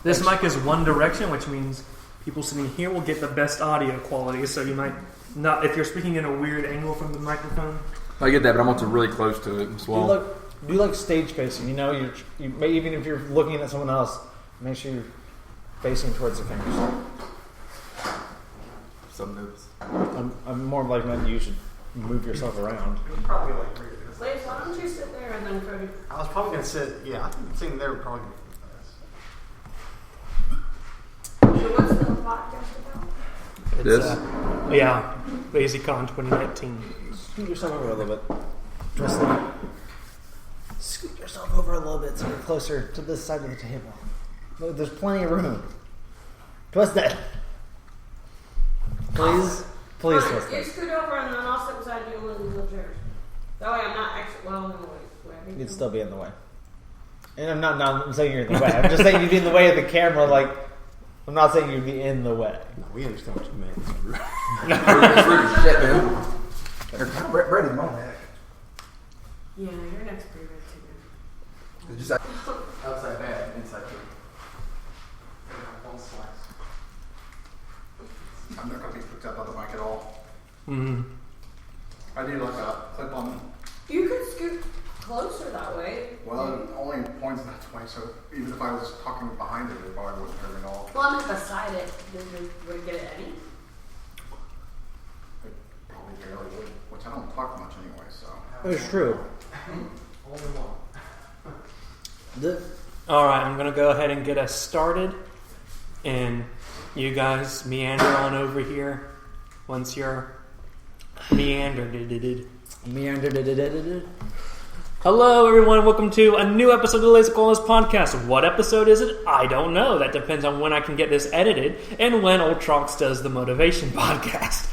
This mic is one direction, which means people sitting here will get the best audio quality. So you might not, if you're speaking in a weird angle from the microphone. I get that, but I want to really close to it as well. Do like stage facing. You know, you may, even if you're looking at someone else, make sure you're facing towards the cameras. Some notes. I'm more like that you should move yourself around. You'd probably like read this. Liz, why don't you sit there and then Cody? I was probably going to sit, yeah, I think sitting there would probably be So what's the podcast about? It's, This? Yeah, LazyCon 2019. Scoot yourself over a little bit. Twist it. Scoot yourself over a little bit so you're closer to this side of the table. Look, there's plenty of room. Twist it. Please twist You it. scoot over and then I'll sit beside you in one of these little chairs. That way I'm not actually, well, no, wait. You'd still be in the way. And I'm saying you're in the way. I'm just saying you'd be in the way of the camera. Like, I'm not saying you'd be in the way. No, we understand what you meant. Shit, man. They're kind of ready, man. Yeah, your neck's pretty red too. It's just outside bad, inside good. I'm not going to be picked up by the mic at all. Mm-hmm. I need like a clip on. You could scoot closer that way. Well, it only points that way, so even if I was talking behind it, it probably wouldn't hurt me at all. Well, I'm beside it. Would it get it any? It probably barely would, which I don't talk much anyway, so. It's true. Only one. All right, I'm gonna go ahead and get us started, and you guys meander on over here once you're meandered. Hello, everyone. Welcome to a new episode of the Lazy Koalas podcast. What episode is it? I don't know. That depends on when I can get this edited and when Old Trunks does the motivation podcast.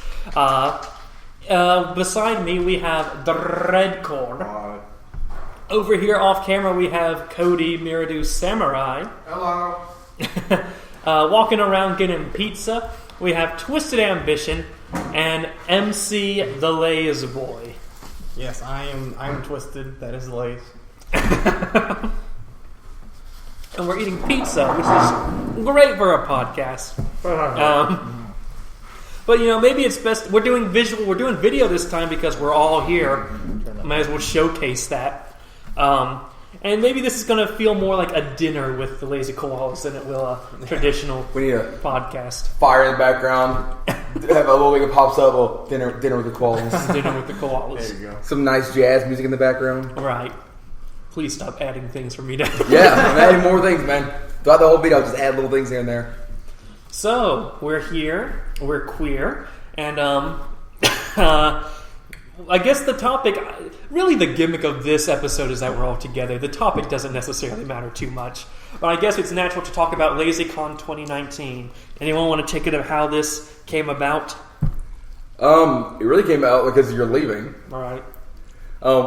Beside me, we have Dreadcore. Over here off camera, we have Cody Miraду Samurai. Hello. Walking around getting pizza, we have Twisted Ambition and MC the Lays Boy. Yes, I am twisted. That is Lays. And we're eating pizza, which is great for a podcast. But maybe it's best we're doing video this time because we're all here. Might as well showcase that. And maybe this is going to feel more like a dinner with the Lazy Koalas than it will a traditional We need a podcast. fire in the background. Have a little thing that pops up. Well, dinner with the koalas. Dinner with the koalas. There you go. Some nice jazz music in the background. Right. Please stop adding things for me to Yeah, I'm adding more things, man. Throughout the whole video, I'll just add little things here and there. So, we're here, we're queer, and I guess the topic, really the gimmick of this episode is that we're all together. The topic doesn't necessarily matter too much. But I guess it's natural to talk about LazyCon 2019. Anyone want to take it of how this came about? It really came out because you're leaving. All right.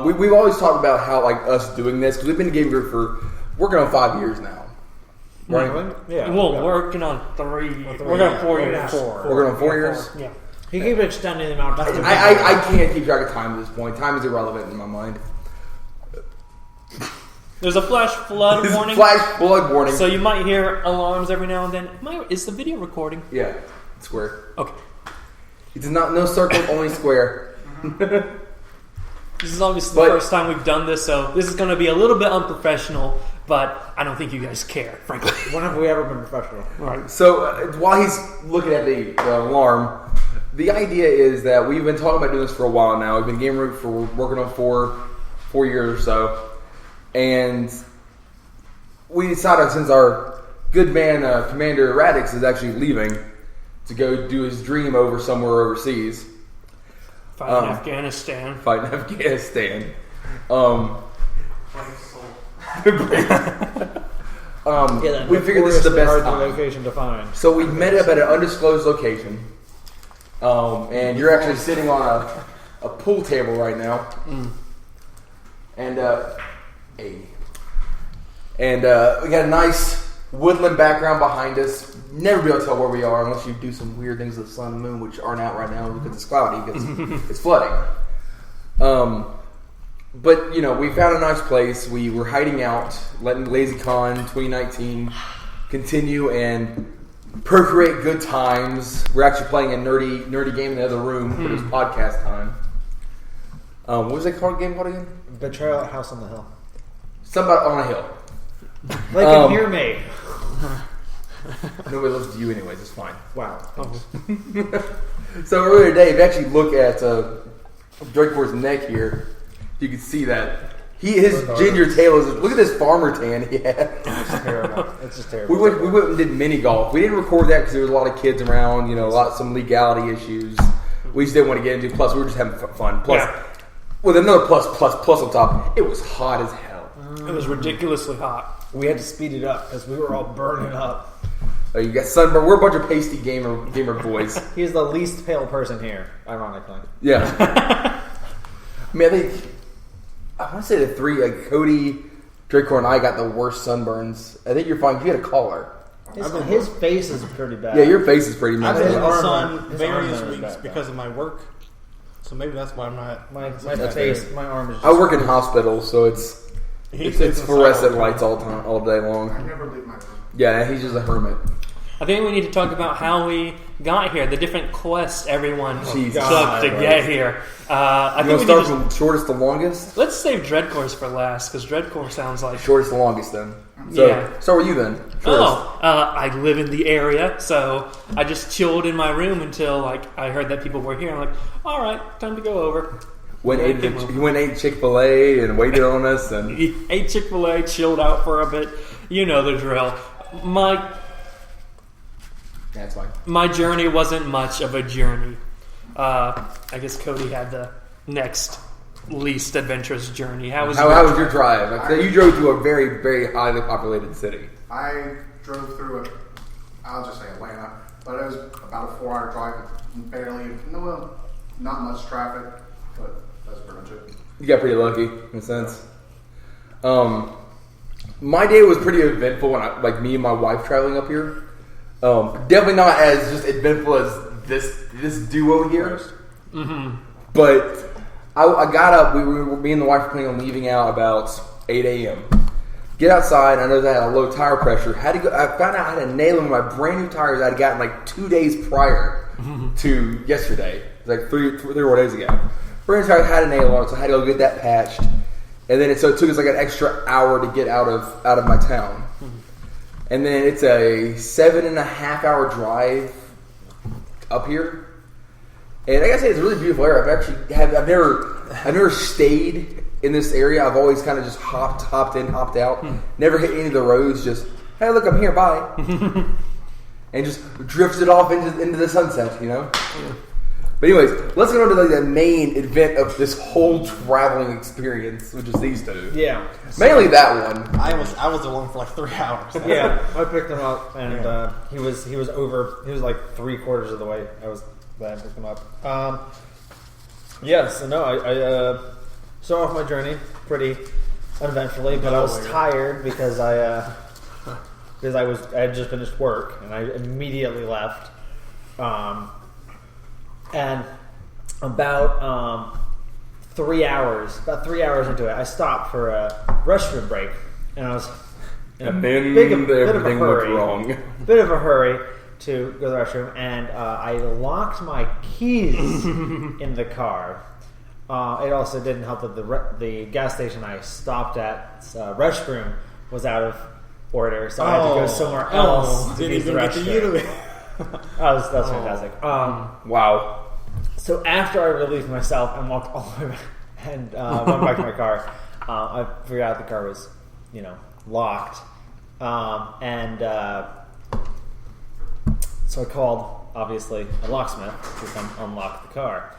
We've always talked about how like us doing this because we've been in Game Group for working on 5 years now. Right? Really? Yeah. Well, we're working on 3. We're going 4 years. We're going 4 years. Yeah. He keep extending the amount of time. I can't keep track of time at this point. Time is irrelevant in my mind. There's a flash flood warning. Flash flood warning. So you might hear alarms every now and then. Is the video recording? Yeah, square. Okay. It's not no circle, only square. This is obviously the first time we've done this, so this is going to be a little bit unprofessional, but I don't think you guys care, frankly. When have we ever been professional? Right. So while he's looking at the alarm, the idea is that we've been talking about doing this for a while now. We've been Game Root for working on 4 years or so, and we decided since our good man Commander Radix is actually leaving to go do his dream over somewhere overseas. Fight in Afghanistan. Fight in Afghanistan. We figured this is the best time. location to find. So we met up at an undisclosed location. And you're actually sitting on a pool table right now. And we got a nice woodland background behind us. Never be able to tell where we are unless you do some weird things with the sun and moon, which aren't out right now because it's cloudy, because it's flooding. But, we found a nice place. We were hiding out, letting LazyCon 2019 continue and procreate good times. We're actually playing a nerdy game in the other room, but it's podcast time. What was that game called again? Betrayal at House on the Hill. Somebody on a hill. They can hear me. Nobody listens to you anyways, it's fine. Wow. So earlier today, if you actually look at Drakeport's neck here, you can see that his ginger tail is. Look at this farmer tan he had. It's terrible. It's just terrible. We went and did mini golf. We didn't record that because there was a lot of kids around. Some legality issues. We just didn't want to get into. Plus, we were just having fun. Plus, with another plus on top, it was hot as hell. It was ridiculously hot. We had to speed it up because we were all burning up. You got sunburn. We're a bunch of pasty gamer boys. He's the least pale person here, ironically. Yeah. I mean, I want to say the three, Cody, Draco, and I got the worst sunburns. I think you're fine. You had a collar. His face is pretty bad. Yeah, your face is pretty I've messed been in up. the sun his various arm is weeks bad, because of my work. So maybe that's why I'm not. My face, my arm is just... I work in hospital, so it's fluorescent inside. lights all day long. I never leave my room. Yeah, he's just a hermit. I think we need to talk about how we got here, the different quests everyone Jesus. took to get here. I You think want we to start need from shortest to longest? let's save Dreadcore's for last, because Dreadcore sounds like... Shortest to longest, then. So, Yeah. start with you, then. Shortest. I live in the area, so I just chilled in my room until I heard that people were here. I'm like, all right, time to go over. He went and ate Chick-fil-A and waited on us. And Ate Chick-fil-A, chilled out for a bit. You know the drill. that's fine. My journey wasn't much of a journey. I guess Cody had the next least adventurous journey. How was your drive? You drove to a very, very highly populated city. I drove through I'll just say Atlanta, but it was about a 4-hour drive, not much traffic, but that's pretty much it. You got pretty lucky in a sense. My day was pretty eventful when me and my wife traveling up here. Definitely not as just eventful as this duo here. Mm-hmm. But I got up. Me and the wife were planning on leaving out about 8 a.m. Get outside. I know that I had a low tire pressure. I found out I had a nail in my brand new tires I had gotten 2 days prior to yesterday. It was 3 or 4 days ago. Brand new tires had a nail on it, so I had to go get that patched. And then it took us an extra hour to get out of my town. And then it's a 7.5 hour drive up here. And I gotta say, it's a really beautiful area. I've never stayed in this area. I've always kind of just hopped in, hopped out. Never hit any of the roads. Just, hey, look, I'm here, bye. And just drifted off into the sunset, But anyways, let's get on to the main event of this whole traveling experience, which is these two. Yeah. Mainly that one. I was alone for 3 hours. Yeah, I picked him up, and he was over. He was 3/4 of the way. I picked him up. I started off my journey pretty uneventfully, but I was tired because I had just finished work and I immediately left. And about 3 hours into it, I stopped for a restroom break, and I was in a bit of a hurry. Wrong. Bit of a hurry to go to the restroom, and I locked my keys in the car. It also didn't help that the gas station I stopped at restroom was out of order, so I had to go somewhere else to use the restroom. That's fantastic. Wow. So after I relieved myself and walked all the way back and went back to my car, I figured out the car was, locked. So I called, obviously, a locksmith to come unlock the car.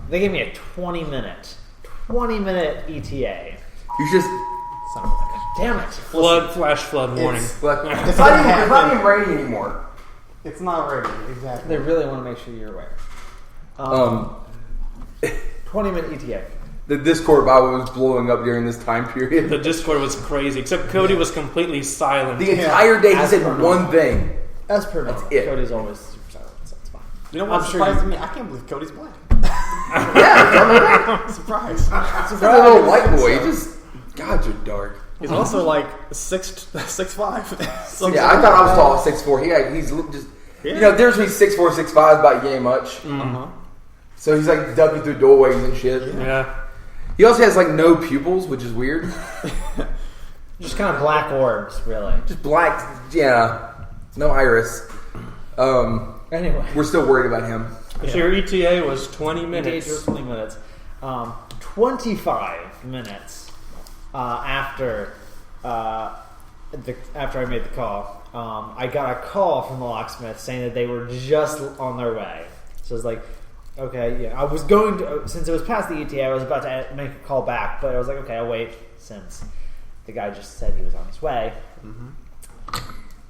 They gave me a 20-minute ETA. You just... Damn it. Flash flood warning. It's not even raining anymore. It's not ready, exactly. They really want to make sure you're aware. 20-minute ETA. The Discord Bible was blowing up during this time period. The Discord was crazy, except Cody was completely silent. The entire day he As said per one normal. thing. As per normal. it. Cody's always super silent, so it's fine. You know what I'm sure surprised you- me? I can't believe Cody's black. Yeah, Surprise. he's a little white boy. He just... God, you're dark. He's also like 6'5". So Yeah, I thought I was tall at 6'4". He's just there's me 6'4", 6'5", about yay much. So he's like ducking through doorways and shit. Yeah. He also has like no pupils, which is weird. Just kind of black orbs, really. Just black, no iris. Anyway, We're still worried about him. So your ETA was 20 minutes. ETA was 20 minutes. 25 minutes after after I made the call, I got a call from the locksmith saying that they were just on their way. So it's like, okay, yeah. I was going to, since it was past the ETA, I was about to make a call back, but I was like, okay, I'll wait since the guy just said he was on his way.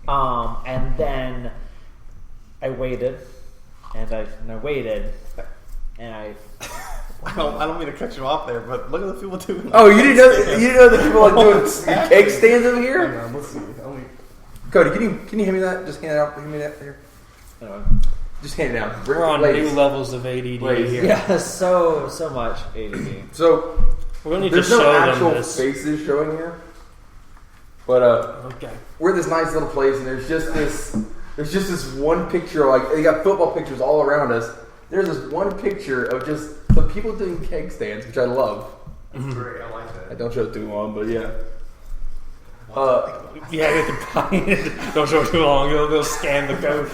And then I waited, and I waited, and I don't mean to cut you off there, but look at the people doing. Oh, you didn't know the people like doing cake stands over here? Hang on, let's see. Cody, can you hand me that? Just hand it out. Hand me that here. anyway. Just hand it out. We're on new levels of ADD Ladies. here. Yeah, so much ADD. So We're going to need to there's show no them actual this. faces showing here, but Okay. we're at this nice little place, and there's just this one picture. Like they got football pictures all around us. There's this one picture of just some people doing keg stands, which I love. That's great. I like that. I don't show it too long, but yeah. Yeah, we have to buy it. Don't show it too long. They'll scan the code.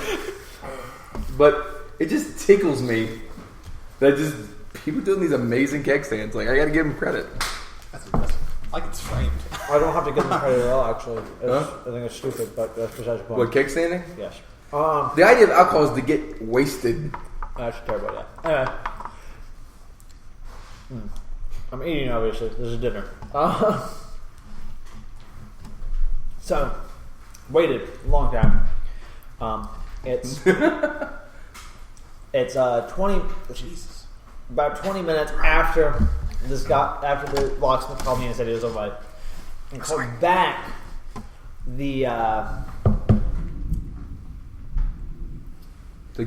But it just tickles me that just people doing these amazing keg stands. Like I got to give them credit. That's impressive. Like it's framed. I don't have to give them credit at all, actually. I think it's stupid, but that's besides the point. What, keg standing? Yes. The idea of alcohol is to get wasted. I should care about that. Anyway. I'm eating, obviously. This is dinner. So, waited a long time. It's 20. Jesus. About 20 minutes after the locksmith called me and said he was on my, and called back the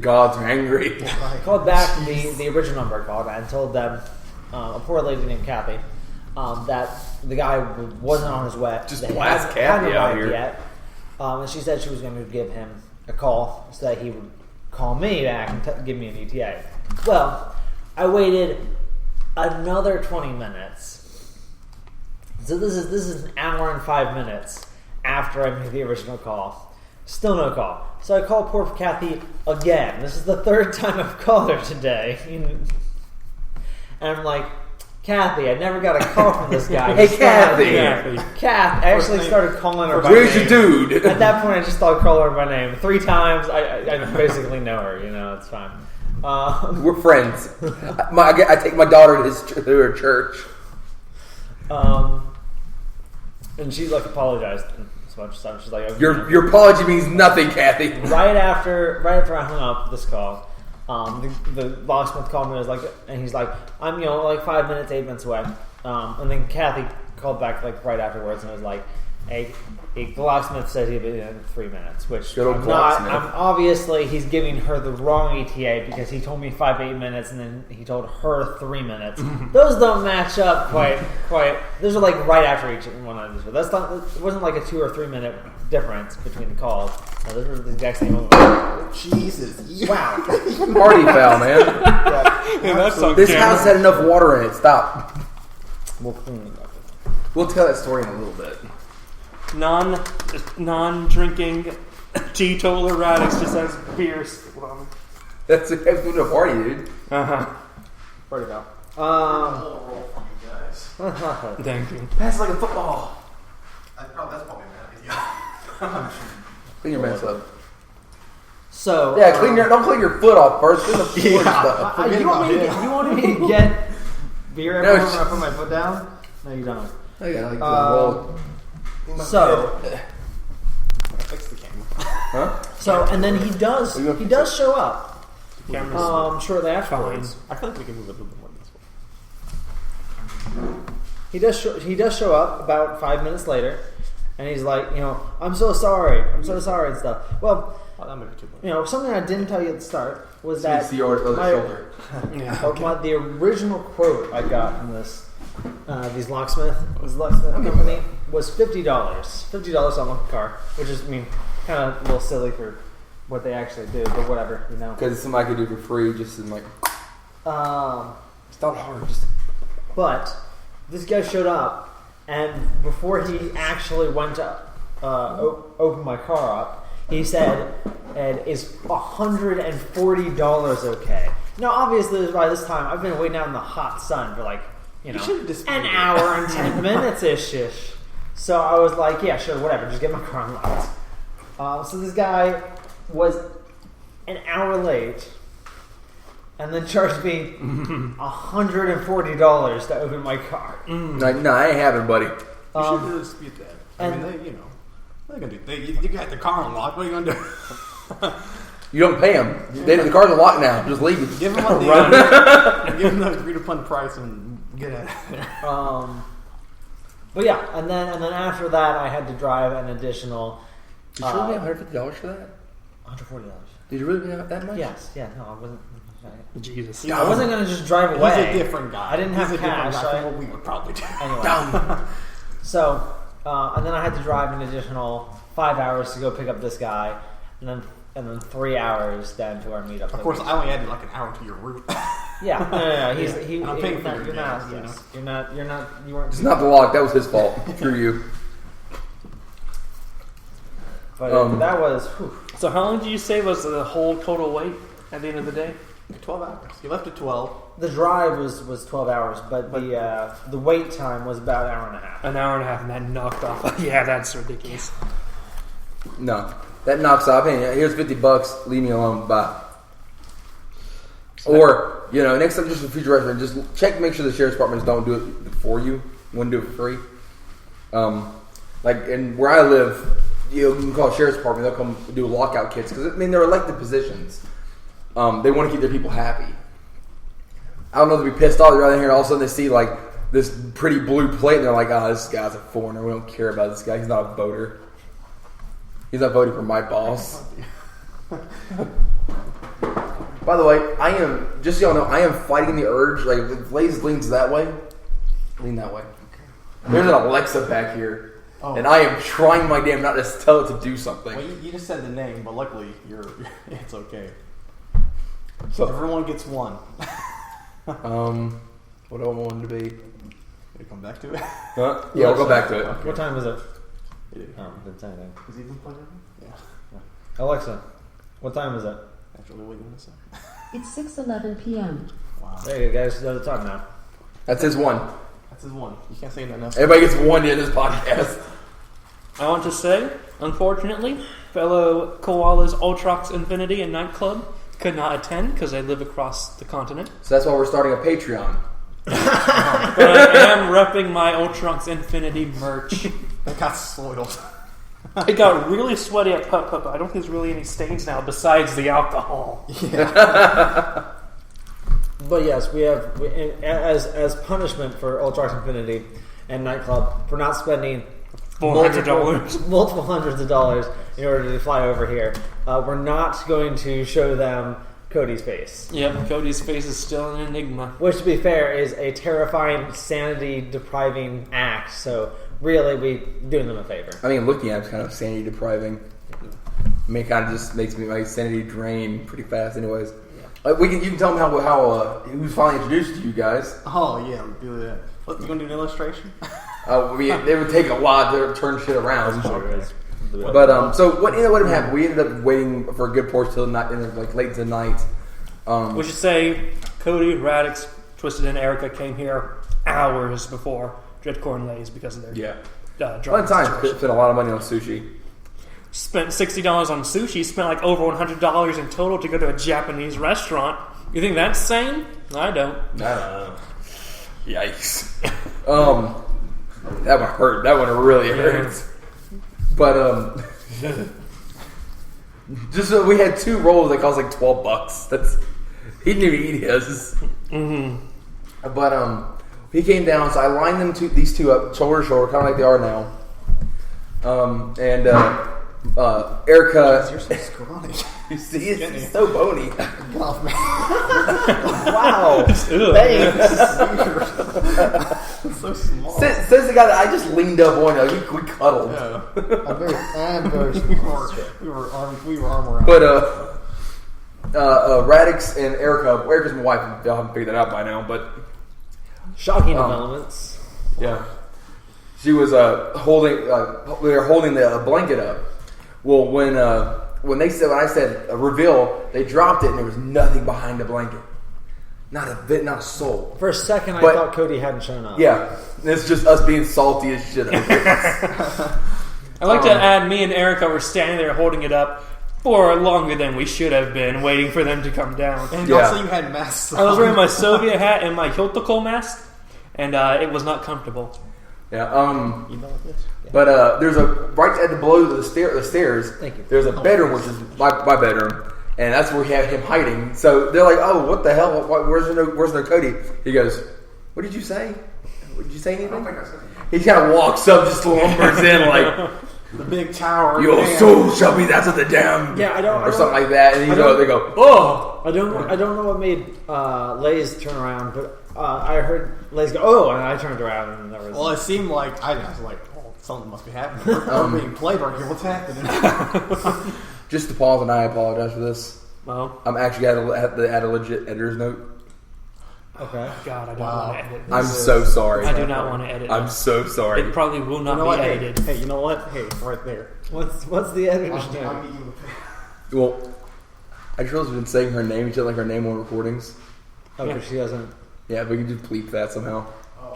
gods are angry. I called back the original number I called and told them, a poor lady named Kathy, that the guy wasn't on his way. Just They blast hadn't Kathy out arrived here. yet. And she said she was going to give him a call so that he would call me back and give me an ETA. Well, I waited another 20 minutes. So this is an hour and 5 minutes after I made the original call. Still no call. So I called poor Kathy again. This is the third time I've called her today. And I'm like, Kathy, I never got a call from this guy. Hey, Kathy. Kath. I actually started calling her by Where's name. your dude? At that point, I just started calling her by name. 3 times, I basically know her. It's fine. We're friends. I take my daughter to her church. And she apologized so much. So she's like, Your apology means nothing, Kathy. right after I hung up this call, the locksmith called me. And he's like, I'm 5 minutes, 8 minutes away. And then Kathy called back right afterwards and was like, hey, the locksmith says he'll be in 3 minutes, which Good old I'm not. locksmith. Obviously, he's giving her the wrong ETA because he told me 5 to 8 minutes and then he told her 3 minutes. Those don't match up quite. Those are right after each one of these. It wasn't like a 2 or 3 minute difference between the calls. No, those were the exact same moment. Jesus. Wow. Party foul, man. This house had enough water in it. Stop. We'll tell that story in a little bit. Non-drinking teetotaler Radix just has beers. That's a party, dude. Party foul. Roll for you guys. Thank you. That's like a football. That's probably not Clean your mess up. So Yeah, don't clean your foot off first. Clean the floor stuff. you want me to get beer every No, time I put my foot down? No, you don't. I got Um, So, Fix the camera. and then he does show up. Camera's Shortly fine. afterwards. I feel like we can move a little bit more this way. He does show up about 5 minutes later, and he's like, I'm so sorry and stuff. Well, Oh, that might be too much. something I didn't tell you at the start was that See your other shoulder. the original quote I got from this locksmith company was $50. $50 to unlock the car, which is, kind of a little silly for what they actually do, but whatever, Because somebody could do it for free, just in like. It's not hard. But this guy showed up, and before he actually went to open my car up, he said, "And is $140 okay?" Now, obviously, by this time, I've been waiting out in the hot sun for like, an hour and 10 minutes ish. So I was like, "Yeah, sure, whatever. Just get my car unlocked." So this guy was an hour late. And then charged me $140 to open my car. Like, no, I ain't having, buddy. You should dispute that. They're gonna do. You got the car unlocked. What are you gonna do? You don't pay them. The car's unlocked now. Just leave it. Give them the agreed upon price and get out of there. But yeah, and then after that, I had to drive an additional. Did you really pay $150 for that? $140. Did you really pay that much? Yes. Yeah. No, I wasn't. Jesus. I wasn't going to just drive away. He's a different guy. I didn't have cash. What we would probably do. Anyway. So, and then I had to drive an additional 5 hours to go pick up this guy, and then 3 hours down to our meetup. Of course, I only added like an hour to your route. Yeah. No. I'm paying for your gas. You weren't. It's not the lock. That was his fault. Screw you. But that was. Whew. So how long did you say was the whole total wait at the end of the day? 12 hours. You left at 12. The drive was 12 hours, but the wait time was about an hour and a half. An hour and a half, and that knocked off. Yeah, that's ridiculous. No, that knocks off. Hey, here's $50. Leave me alone. Bye. Or next time, just for future reference, just check, make sure the sheriff's departments don't do it for you. Wouldn't do it for free. Like in where I live, you can call the sheriff's department. They'll come do lockout kits because they're elected positions. They want to keep their people happy. I don't know if they'd be pissed off. They're out here, and all of a sudden they see like this pretty blue plate, and they're like, "Oh, this guy's a foreigner. We don't care about this guy. He's not a voter. He's not voting for my boss." By the way, I am just so y'all know, I am fighting the urge. Like if Lazy leans that way, lean that way. Okay. There's an Alexa back here, and I am trying my damn not to tell it to do something. Well, you just said the name, but luckily it's okay. So everyone gets one. What do I want it to be? Can we come back to it? Yeah, we'll go back to it. What time is it? Yeah. Didn't say anything. Is he even plugged in? Yeah. Alexa, what time is it? Actually, wait a second. It's 6:11 p.m. Wow. There you go, guys. Know the time now. That's his one. That's his one. You can't say nothing else. Everybody gets one in this podcast. I want to say, unfortunately, fellow Koalas Ultrox Infinity and Nightclub could not attend because they live across the continent. So that's why we're starting a Patreon. But I am repping my Ultrox Infinity merch. That got soiled. It got really sweaty at Putt Putt, but I don't think there's really any stains now besides the alcohol. Yeah. But yes, we have as punishment for Ultrax Infinity and Nightclub for not spending $400. multiple hundreds of dollars in order to fly over here. We're not going to show them Cody's face. Yep, Cody's face is still an enigma. Which, to be fair, is a terrifying, sanity-depriving act. So, really, we doing them a favor. I mean, looking at it's kind of sanity depriving. I mean, it kind of just makes me my sanity drain pretty fast, anyways. Yeah. You can tell them how he was finally introduced to you guys. Oh yeah, we do that. What, you gonna do an illustration? It would take a while to turn shit around. Sure. But so what happened? We ended up waiting for a good portion till late into the night. We should say Cody, Radix, Twisted, and Erica came here hours before Dreadcore and Lays because of their One time spent a lot of money on sushi. Spent $60 on sushi. Spent like over $100 in total to go to a Japanese restaurant. You think that's sane? I don't. Yikes. That one hurt. That one really hurts. But just so we had 2 rolls that cost like $12. He didn't even eat his. Mm-hmm. But he came down, so I lined these two up shoulder to shoulder, kind of like they are now. And Erica. You're so scrawny. You see, it's so bony. Get off me. Wow. Thanks. So small. Since the guy that I just leaned up on you, we cuddled. Yeah. I'm very small. We were arm around. But Radix and Erica's my wife. Y'all haven't figured that out by now, but Shocking developments. yeah, she was holding. We were holding the blanket up. Well, when I said reveal, they dropped it and there was nothing behind the blanket. Not a bit, not a soul. For a second, But- I thought Cody hadn't shown up. Yeah, it's just us being salty as shit. I'd like to add, me and Erica were standing there holding it up for longer than we should have been, waiting for them to come down. And Yeah. also you had masks on. I was wearing my Soviet hat and my Hiltical mask, and it was not comfortable. Yeah. You know this? Yeah. But there's a right at the below the stairs. Thank you. There's a bedroom, which is my bedroom, and that's where we have him hiding. So they're like, "Oh, what the hell? Where's no Cody?" He goes, "What did you say? Did you say I don't anything?" think I said anything. He kind of walks up, just lumbers in like, The big tower. "Your man. soul shall be that of the damned," Yeah, I don't. or something like that. And I they don't- go, "Oh." I don't know what made Lays turn around, but I heard Lays go, "Oh," and I turned around and there was. Well, it seemed like I was like, oh, something must be happening. We're being played right here. What's happening? Just to pause, and I apologize for this. Well, I'm actually have to add a legit editor's note. Okay. God, I don't Wow. want to edit I'm this. so sorry. I do not want to edit I'm this. so sorry. It probably will not You know be what? edited. Hey, you know what? Hey, right there. What's the editor's I'll note? meet you. Well, I just realized we've been saying her name. She had like her name on recordings. Oh, because she doesn't. Yeah, if we can just bleep that somehow.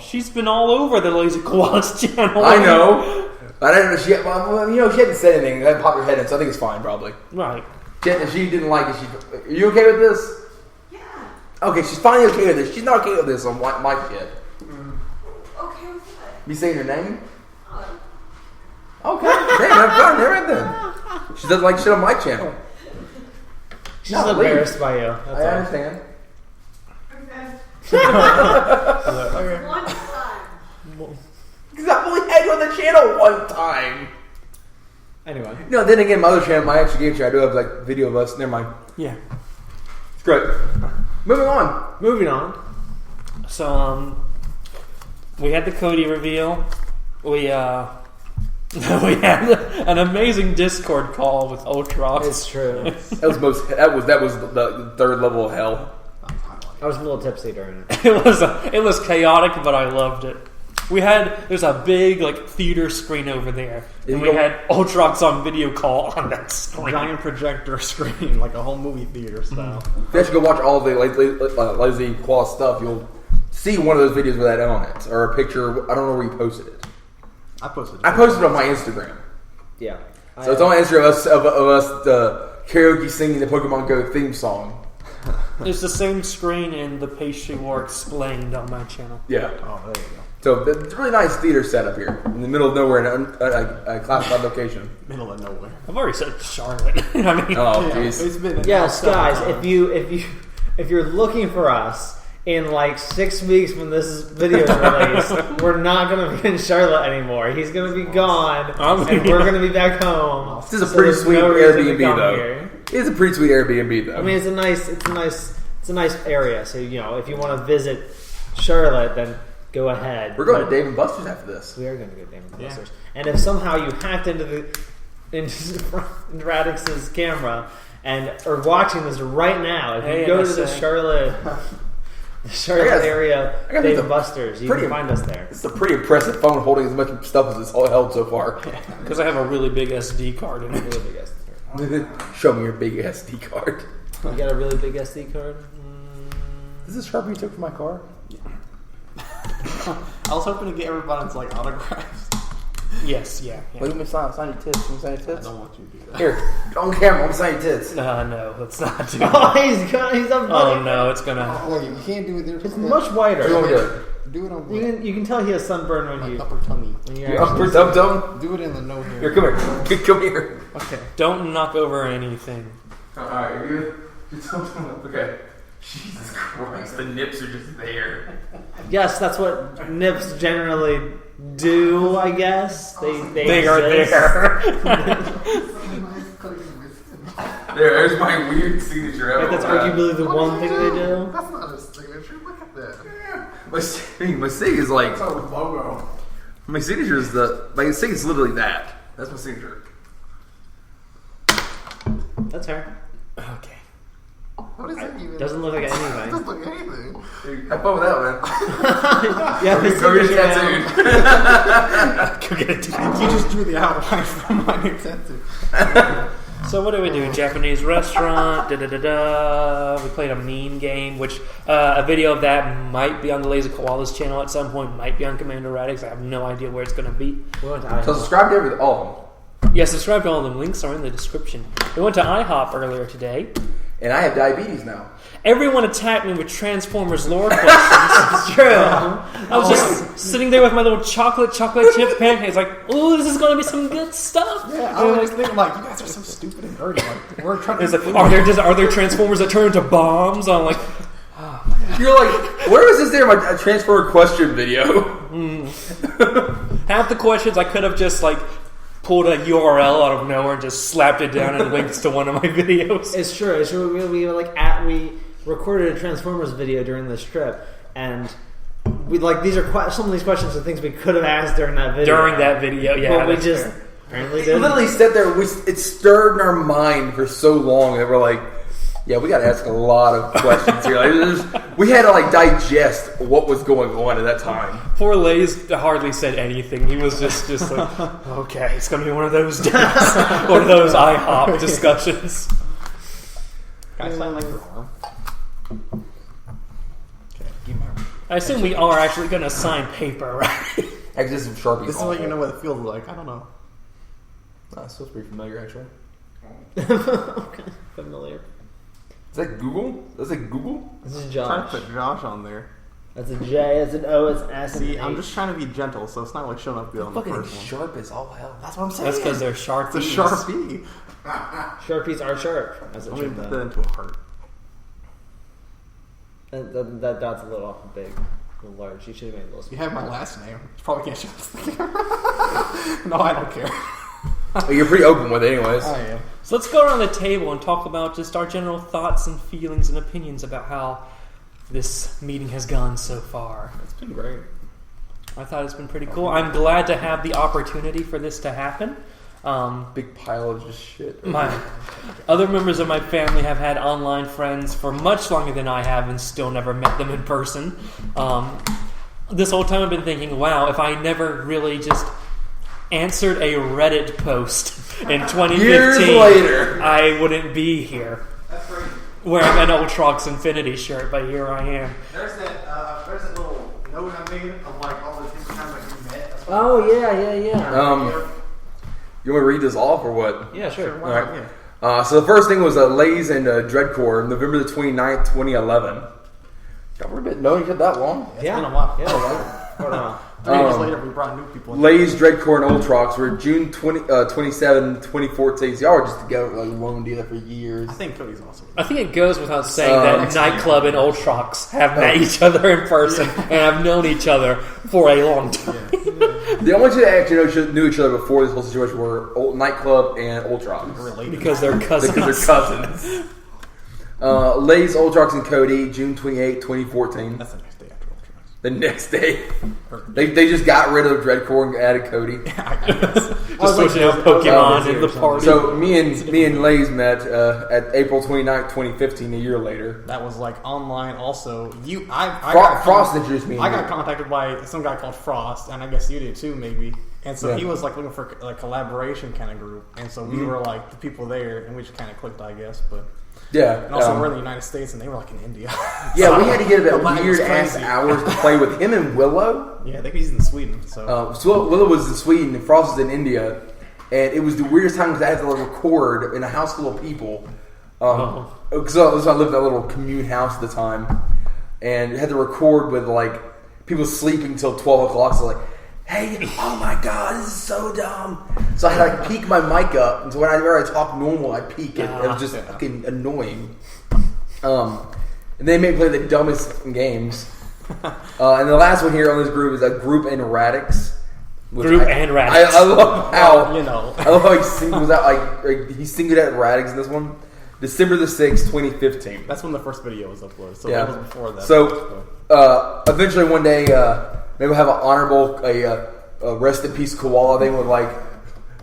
She's been all over the Lazy Koalas channel. I know. I don't know. She hadn't said anything. That popped her head in, so I think it's fine, probably. Right. If she didn't like it, are you okay with this? Yeah. Okay, she's finally okay with this. She's not okay with this on my shit. Okay with what? You saying her name? Oh. Okay. Damn, I'm fine. All right then. She doesn't like shit on my channel. She's No, embarrassed by you. That's I all. understand. Okay. One time. Because I've only had you on the channel one time. Anyway. No, then again, my other channel, my extra game channel, I do have like video of us. Never mind. Yeah. It's great. Moving on. Moving on. So, we had the Cody reveal. We had an amazing Discord call with Ultrox. It's true. That was the third level of hell. I was a little tipsy during it. It was chaotic, but I loved it. There's a big like theater screen over there, and we had Ultrox on video call on that screen. Giant projector screen, like a whole movie theater style. If you actually go watch all of the Lazy Koalas stuff, you'll see one of those videos with that on it, or a picture. I don't know where you posted it. I posted it on my Instagram. Yeah. So it's on Instagram of us karaoke singing the Pokemon Go theme song. It's the same screen in the pastry war explained on my channel. Yeah. Oh, there you go. So it's a really nice theater setup here in the middle of nowhere in a classified location. Middle of nowhere. I've already said Charlotte. I mean, Oh, jeez. It's been Yes, guys. If you're looking for us in like 6 weeks when this video is released, we're not going to be in Charlotte anymore. He's going to be gone, and we're going to be back home. This is a pretty there's sweet no reason to Airbnb come though. here. It's a pretty sweet Airbnb though. I mean, it's a nice area. So if you want to visit Charlotte, then go ahead. we're going But to Dave and Buster's after this. We are going to go to Dave and Buster's. And if somehow you hacked into Radix's camera and are watching this right now, if you go to the Charlotte area, Dave and Buster's, you can find us there. It's a pretty impressive phone holding as much stuff as it's all held so far. because I have a really big SD card in it. Really big SD card. Show me your big SD card. You got a really big SD card? Is this Sharpie you took from my car? I was hoping to get everybody's like autographs. Yes, yeah. Let me sign your tits. Can you sign your I tits? don't want you to do that. Here, on camera, I'm sign your tits. No, let's not do that. Oh, he's up. Oh no, it's gonna. Wait, you can't do it there. It's much whiter. What do you want me to do? Do it on You can tell he has sunburn my when upper tummy. you're You actually- upper dum dum? Do it in the no hair. Here, come here. Come here. Okay. Don't knock over anything. Alright, you're good? Okay. Jesus Christ, the nips are just there. Yes, that's what nips generally do, I guess. They are exist. there. There's my weird signature. Like, that's arguably the one thing they do. That's not a signature. Look at that. My sig is like That's our logo. my signature is my sig is literally that. That's my signature. That's her. Okay. What is that even? Doesn't look like It anything. doesn't look anything. Have fun with that, man. Yeah, Go get a tattoo. Go get a tattoo. You just drew the outline from my new tattoo. So what do we do? Japanese restaurant. We played a meme game, which a video of that might be on the Lazy Koalas channel at some point. Might be on Commander Radix. I have no idea where it's going to be. We went to IHOP. So subscribe to all of them. Yeah, subscribe to all of them. Links are in the description. We went to IHOP earlier today. And I have diabetes now. Everyone attacked me with Transformers lore questions. It's true. I was just sitting there with my little chocolate chip pancakes, like, "Ooh, this is going to be some good stuff." Yeah, I was thinking, like, you guys are so stupid and nerdy. Like, we're trying It's to. like, are there Transformers that turn into bombs? I'm like, You're like, where was this there in my Transformer question video? half the questions I could have just like pulled a URL out of nowhere and just slapped it down and linked to one of my videos. It's true. We recorded a Transformers video during this trip, and we these are some of these questions are things we could have asked during that video. Yeah, but we that's just fair. apparently We didn't. literally sat there. It stirred in our mind for so long that we're like, yeah, we got to ask a lot of questions here. We had to digest what was going on at that time. Poor Lays hardly said anything. He was just like, okay, it's going to be one of those days. One of those IHOP discussions. Can I sign like your arm? Okay, give me my arm. I assume we are actually going to sign paper, right? I just some Sharpies. This is like, you know what it feels like. I don't know. That feels pretty familiar, actually. Okay, familiar. Is that Google? That's like Google? This is I'm trying to Josh. put Josh on there. That's a J. That's an O. It's an S. See, and I'm an just trying to be gentle, so it's not like showing up good on the Fucking first one. sharp as all hell. That's what I'm saying. That's because they're Sharpies. It's a Sharpie. Sharpies are sharp. As it Let me should put be. that into a heart. That dot's a little big, a little large. You should have made it a little You small. have my last name. You probably can't show this thing. No, I don't care. You're pretty open with it, anyways. I am. So let's go around the table and talk about just our general thoughts and feelings and opinions about how this meeting has gone so far. It's been great. I thought it's been pretty cool. I'm glad to have the opportunity for this to happen. Big pile of just shit. My other members of my family have had online friends for much longer than I have and still never met them in person. This whole time I've been thinking, wow, if I never really just answered a Reddit post in 2015, Years later. I wouldn't be here. That's great. Wearing an Ultrox Infinity shirt, but here I am. There's that little note I made of like all the different times that you met. That's what Oh yeah. You want me to read this off or what? Yeah, sure. All right. So the first thing was Lays and Dreadcore, November the 29th, 2011. Y'all were known each other that long? It's been a while. Yeah. Hold on. 3 years later, we brought new people in. Lays, Dreadcore, and Ultrox were June 27, 2014. So y'all were just together, one do that for years. I think Cody's also. I think it goes without saying that Nightclub and Ultrox have met each other in person and have known each other for a long time. The only two that actually knew each other before this whole situation were Nightclub and Ultrox. Related. Because they're cousins. Because they're cousins. Lays, Ultrox, and Cody, June 28, 2014. That's the next day after Ultrax. The next day. They just got rid of Dreadcore and added Cody. Just switching out Pokemon in the party. So me and Lays met at April 29th, 2015, a year later. That was like online. Also, Frost introduced me. I got contacted by some guy called Frost, and I guess you did too, maybe. And so he was like looking for a collaboration kind of group, and so we were like the people there, and we just kind of clicked, I guess. But yeah, and also we're in the United States, and they were like in India. Yeah, we had to get The about line was weird ass crazy. hours to play with him and Willow. Yeah, I think he's in Sweden. So So Willow was in Sweden and Frost was in India, and it was the weirdest time because I had to record in a house full of people. Because I lived in a little commune house at the time, and had to record with people sleeping till 12 o'clock. So hey, oh my god, this is so dumb. So I had to peak my mic up, and so whenever I talk normal, I peak it. It was just fucking annoying. and they make play the dumbest fucking games. And the last one here on this group is a group in Radix. And Radix. I love how You know. I love how he singles out like he singled out Radix in this one. December the 6th, 2015. That's when the first video was uploaded. So Yeah. it was before that. So eventually one day maybe we'll have an honorable rest in peace koala thing with like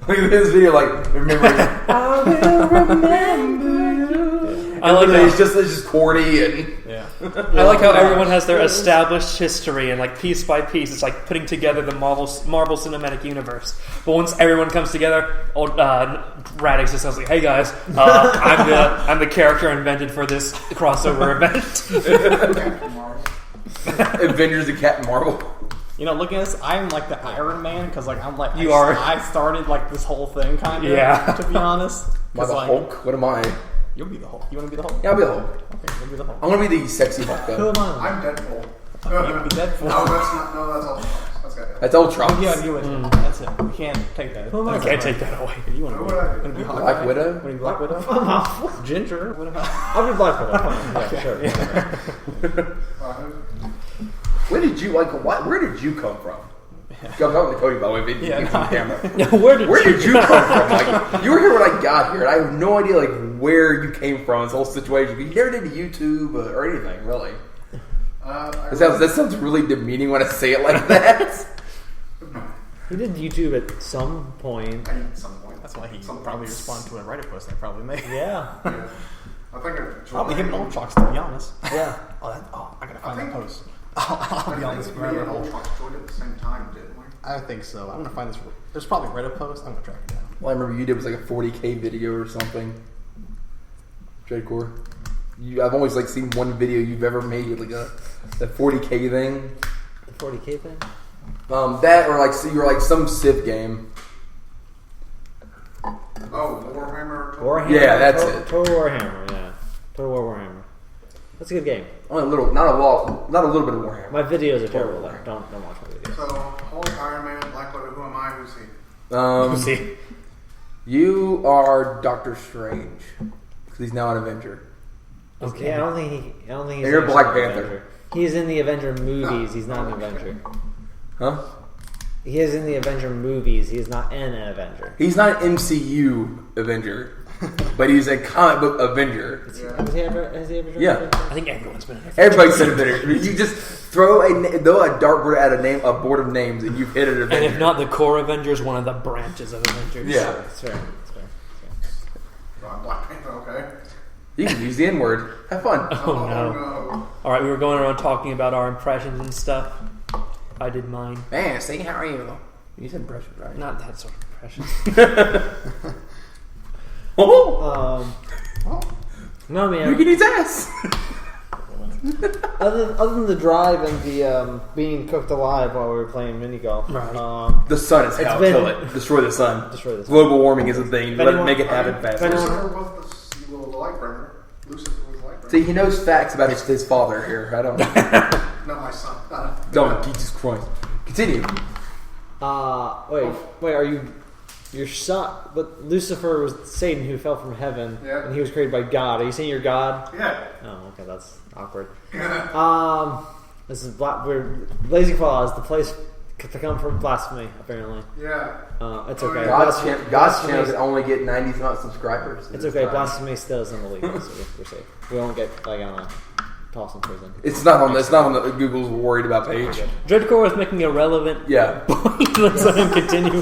look at this video like remember I will remember you. I like it's that. just corny and yeah. I like how everyone has their established history and like piece by piece, it's like putting together the Marvel Cinematic Universe. But once everyone comes together, old Radix just says like, "Hey guys, I'm the character invented for this crossover event." Avengers and Captain Marvel. You know, looking at this, I'm like the Iron Man because like I'm like You are. I started like this whole thing kind of. Yeah. To be honest, Am I 'Cause, the like, Hulk? What am I? You'll be the Hulk. You want to be the Hulk? Yeah, I'll be the Hulk. Okay, you'll be the Hulk. I want to be the sexy Hulk Who though. am I? I'm Deadpool. You'll be Deadpool. No, that's not. No, that's all. That's got it. That's Ultron. Yeah, you would. That's it. We can't take that. Who am I? I can't take that away. You want Who to would I be? be? Want to be Hawkeye? Black Widow? Want to be Black Widow? Ginger? What about? I'll be Black Widow. Yeah, sure. Where did you come from? I'm talking to Cody by the way, but Yeah, you no, can camera. Where Where did you come from? Like, you were here when I got here, and I have no idea like where you came from. This whole situation. You never did YouTube or anything, really. That sounds really demeaning when I say it like that. He did YouTube at some point. At some point. That's why he Some probably points. responded to a Reddit post I probably made. Yeah. Yeah. I think Probably him and Ultrox, to be honest. Yeah. I gotta find I that think- post. I I'll be honest. think me and Ultron joined at the same time, didn't we? I think so. I'm gonna find this. There's probably a Reddit post. I'm gonna track it down. Well, I remember you did was like a 40K video or something. Dreadcore. I've always like seen one video you've ever made, like a 40K thing. The 40K thing? That or like so you were like some Civ game. Oh, Warhammer. Warhammer. Yeah, that's Total- it. Total Warhammer, yeah. Total War Warhammer. That's a good game. Only a little, not a lot, not a little bit of Warhammer. My videos are terrible though. Don't watch my videos. So, Hulk, Iron Man, Black Widow. Who am I? Who's he? See, You are Doctor Strange because he's now an Avenger. Okay. Yeah, I don't think he's You're actually Black an Panther. Avenger. He's in the Avenger movies. He's not an Avenger. Huh? He is in the Avenger movies. He is not an Avenger. He's not an MCU Avenger, but he's a comic book Avenger. Yeah. Has he ever joined Yeah. Avenger? I think everyone's been. Everybody said Avenger. You just throw a dartboard at a board of names, and you've hit an Avenger. And if not the core Avengers, one of the branches of Avengers. Yeah. That's fair. That's fair. So I'm Black Panther. Okay. You can use the N word. Have fun. Oh no! All right, we were going around talking about our impressions and stuff. I did mine. Man, say how are you? You said impression, right? Not that sort of impression. Oh, No, man. you can eat ass. Other than the drive and the being cooked alive while we were playing mini golf, Right. The sun is It's hell. been- Kill it. Destroy the sun. Destroy the sun. Global warming is a thing. Let it anyone- make it happen faster. Lucifer was the light bringer. Lucifer was the light bringer. See, he knows facts about his father here. I don't. No, my son. Don't. Jesus Christ. Continue. Wait, are you? You're shot, but Lucifer was Satan who fell from heaven, Yeah. and he was created by God. Are you saying you're God? Yeah. Oh, okay, that's awkward. This is we're Lazy Koalas, the place to come for blasphemy. Apparently, Yeah. it's Oh, okay. yeah. God's Blasphemy- channel can only get 90 not subscribers. It's okay. Blasphemy still isn't illegal, so we're safe. We won't get I don't know, tossed in prison. It's not on. It's not on the Google's worried about page. Dreadcore was making a relevant Yeah. point. Let's let him continue.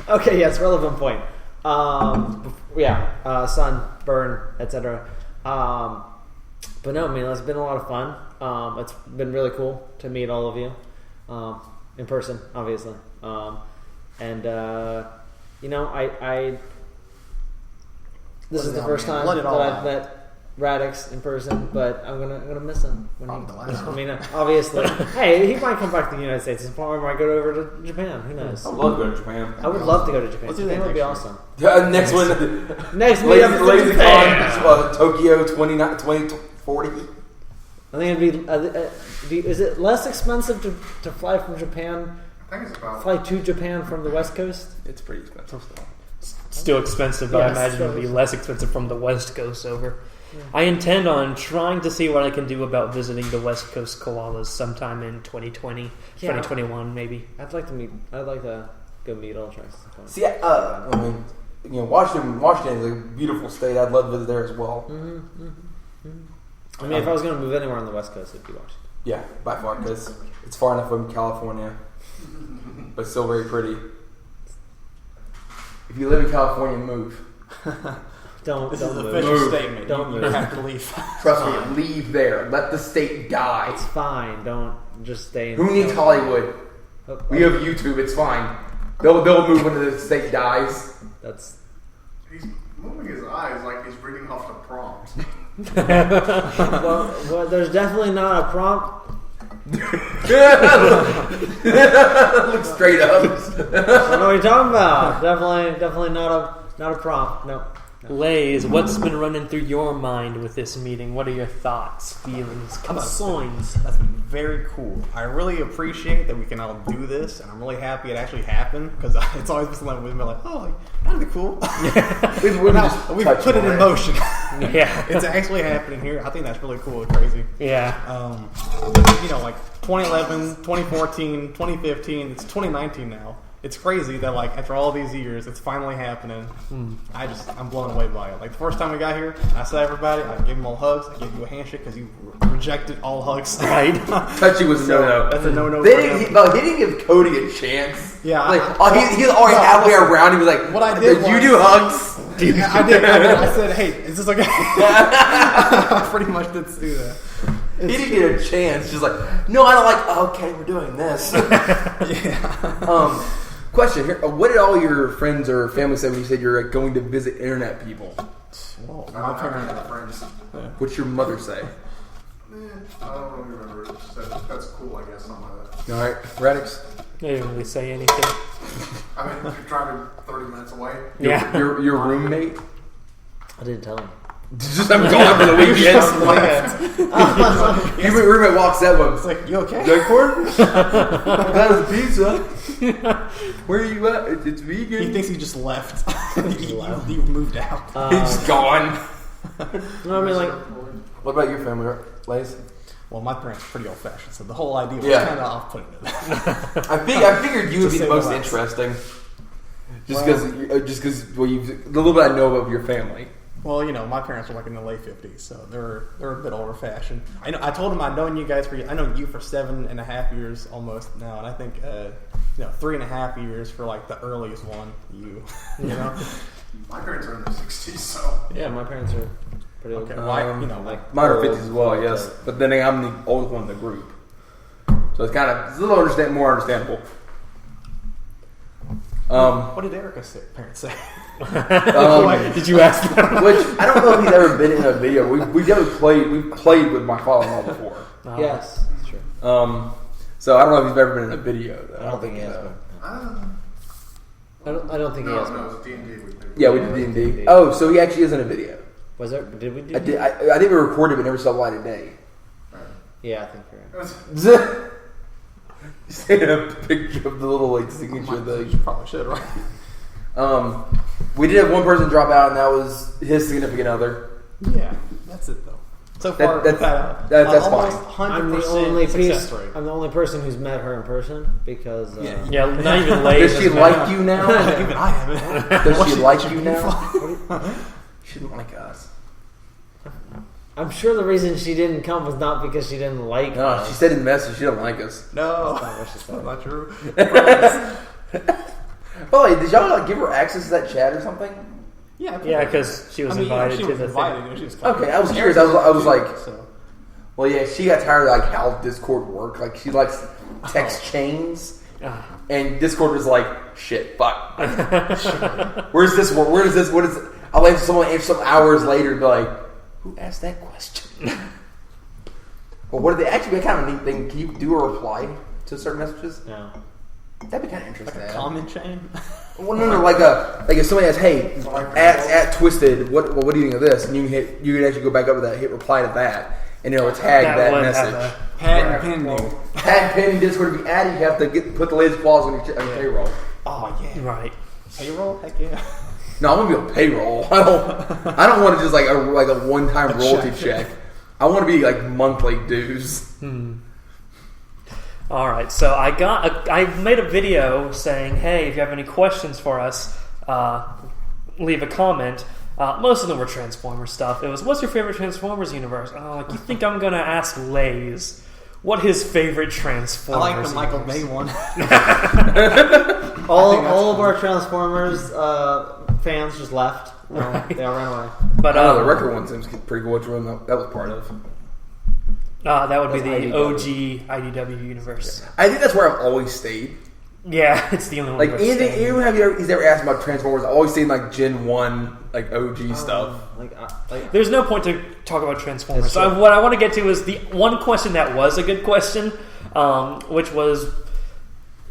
Okay, yes, relevant point. Sun, burn, etc. But no, man, it's been a lot of fun. It's been really cool to meet all of you in person, obviously. This is the first time Let it that all I've out. met Radix in person, but I'm gonna miss him when Probably the last I mean, obviously, hey, he might come back to the United States. His partner might go over to Japan. Who knows? I would love to go to Japan. I would love to go to Japan. Let's do Japan that would be next awesome. Next one, Next meetup is in Japan. LazyCon, Tokyo 2040. I think it'd be. Is it less expensive to fly from Japan? I think it's about. Fly to Japan from the West Coast? It's pretty expensive still. Still expensive, but I Yes, imagine it would be still. less expensive from the West Coast over. I intend on trying to see what I can do about visiting the West Coast Koalas sometime in 2020, 2021 maybe. I'd like to go meet all tracks. See, I mean, Washington is a beautiful state. I'd love to visit there as well. I mean, if I was going to move anywhere on the West Coast, it'd be Washington. Yeah, by far, because it's far enough from California, but still very pretty. If you live in California, move. Don't This is an move. official statement. Don't you move. have to leave. Trust me, leave there. Let the state die. It's fine. Don't just stay in. Who needs Hollywood? We have YouTube. It's fine. They'll move when the state dies. That's. He's moving his eyes like he's reading off the prompt. Well, there's definitely not a prompt. Look straight up. I don't know what you're talking about. Definitely not a prompt. No. Lays, what's been running through your mind with this meeting? What are your thoughts, feelings, concerns? That's been very cool. I really appreciate that we can all do this, and I'm really happy it actually happened because it's always been something we've been like, oh, that'd be cool. We've put it in motion. Yeah. It's actually happening here. I think that's really cool and crazy. Yeah. Like 2011, 2014, 2015, it's 2019 now. It's crazy that like after all these years, it's finally happening. I'm blown away by it. Like the first time we got here, I saw everybody. I gave them all hugs. I gave you a handshake because you rejected all hugs. Right. Touchy was a no-no. That's a no-no. He didn't give Cody a chance. Yeah, he's already halfway around. He was like, what I did you was- do hugs? I did. I said, "Hey, is this okay?" I pretty much did do that. He didn't get a chance. Just like, no, I don't like. Okay, we're doing this. Yeah. Question here: what did all your friends or family say when you said you're going to visit internet people? Well, I my don't have parents. any friends. What's your mother say? I don't really remember. It just said, that's cool, I guess, something like that. All right, Radix. They didn't really say anything. I mean, you're driving 30 minutes away. Yeah. Your roommate. I didn't tell him. Just I'm gone for the weekend. Your roommate walks that one. It's like, you okay? Good corn? That was a pizza. Where are you at? It's vegan. He thinks he just left. he moved out. He's gone. No, I mean like. What about your family, Lays? Well, my parents are pretty old-fashioned, so the whole idea was Yeah. kind of off-putting to them. I figured you would be Just the say most the interesting. Just because the little bit I know of your family. Well, my parents are like in the late 50s, so they're a bit older-fashioned. I told them I'd known you guys I know you for 7.5 years almost now, and I think 3.5 years for like the earliest one. You know. My parents are in their 60s, so. Yeah, my parents are pretty old. Okay, well, like Mine are 50s as well, I guess. But then I'm the oldest one in the group. So it's a little more understandable. What did Erica's parents say? Did you ask them? Which I don't know if he's ever been in a video. We played with my father-in-law before. Yes, that's true. So I don't know if he's ever been in a video. Though. I don't think he has. I don't think he No, has. it was D&D. Yeah, we did D&D. Oh, so he actually is in a video. Was there? Did we do? I think we recorded but never saw the light of day. Yeah, I think you're right. Just taking a picture of the little signature thing. Probably should, right? We did have one person drop out, and that was his significant other. Yeah, that's it though. So far, That's almost fine. 100% I'm the only success rate. I'm the only person who's met her in person because Yeah, not even Lays. Does she like you now? Even I haven't. Does she like you now? She didn't like us. I'm sure the reason she didn't come was not because she didn't like No, us. she said in the message she didn't like us. No, That's not what she said. not true. By the way, did y'all give her access to that chat or something? Yeah, because she was invited she to was the invited, thing. she was coming. Okay, I was curious. I was like, So, well, yeah, she got tired of how Discord worked. Like, she likes text chains, and Discord was like, shit, fuck. Where's this? Where does this? What is? I'll answer someone answer some hours later and be like, who asked that question? Well, what did they actually? Kind of a neat thing. Can you do a reply to certain messages? No. That'd be kind of interesting. like a comment chain. Well, no, like if somebody has, hey, at Twisted, what do you think of this? And you can actually go back up to that, hit reply to that, and it'll tag that would message. have Pad pending. Tag pin Discord to be added. You have to put the Lazy Koalas on your payroll. Oh yeah. Right. Payroll? Heck yeah. No, I want to be on payroll. I don't want to just like a one-time royalty check. I want to be like monthly dues. All right, so I made a video saying, hey, if you have any questions for us, leave a comment. Most of them were Transformers stuff. It was, what's your favorite Transformers universe? You think I'm going to ask Laze what his favorite Transformers I like the Michael Bay one. All of our Transformers fans just left. They all ran away. But the record one seems pretty cool. Which one that was part of? That would be That's the IDW. OG IDW universe. I think that's where I've always stayed. Yeah, it's the only one. Like worth anything, saying. anyone he's ever asked about Transformers, I always seen like Gen 1, like OG stuff. There's no point to talk about Transformers. That's So true. what I want to get to is the one question that was a good question, which was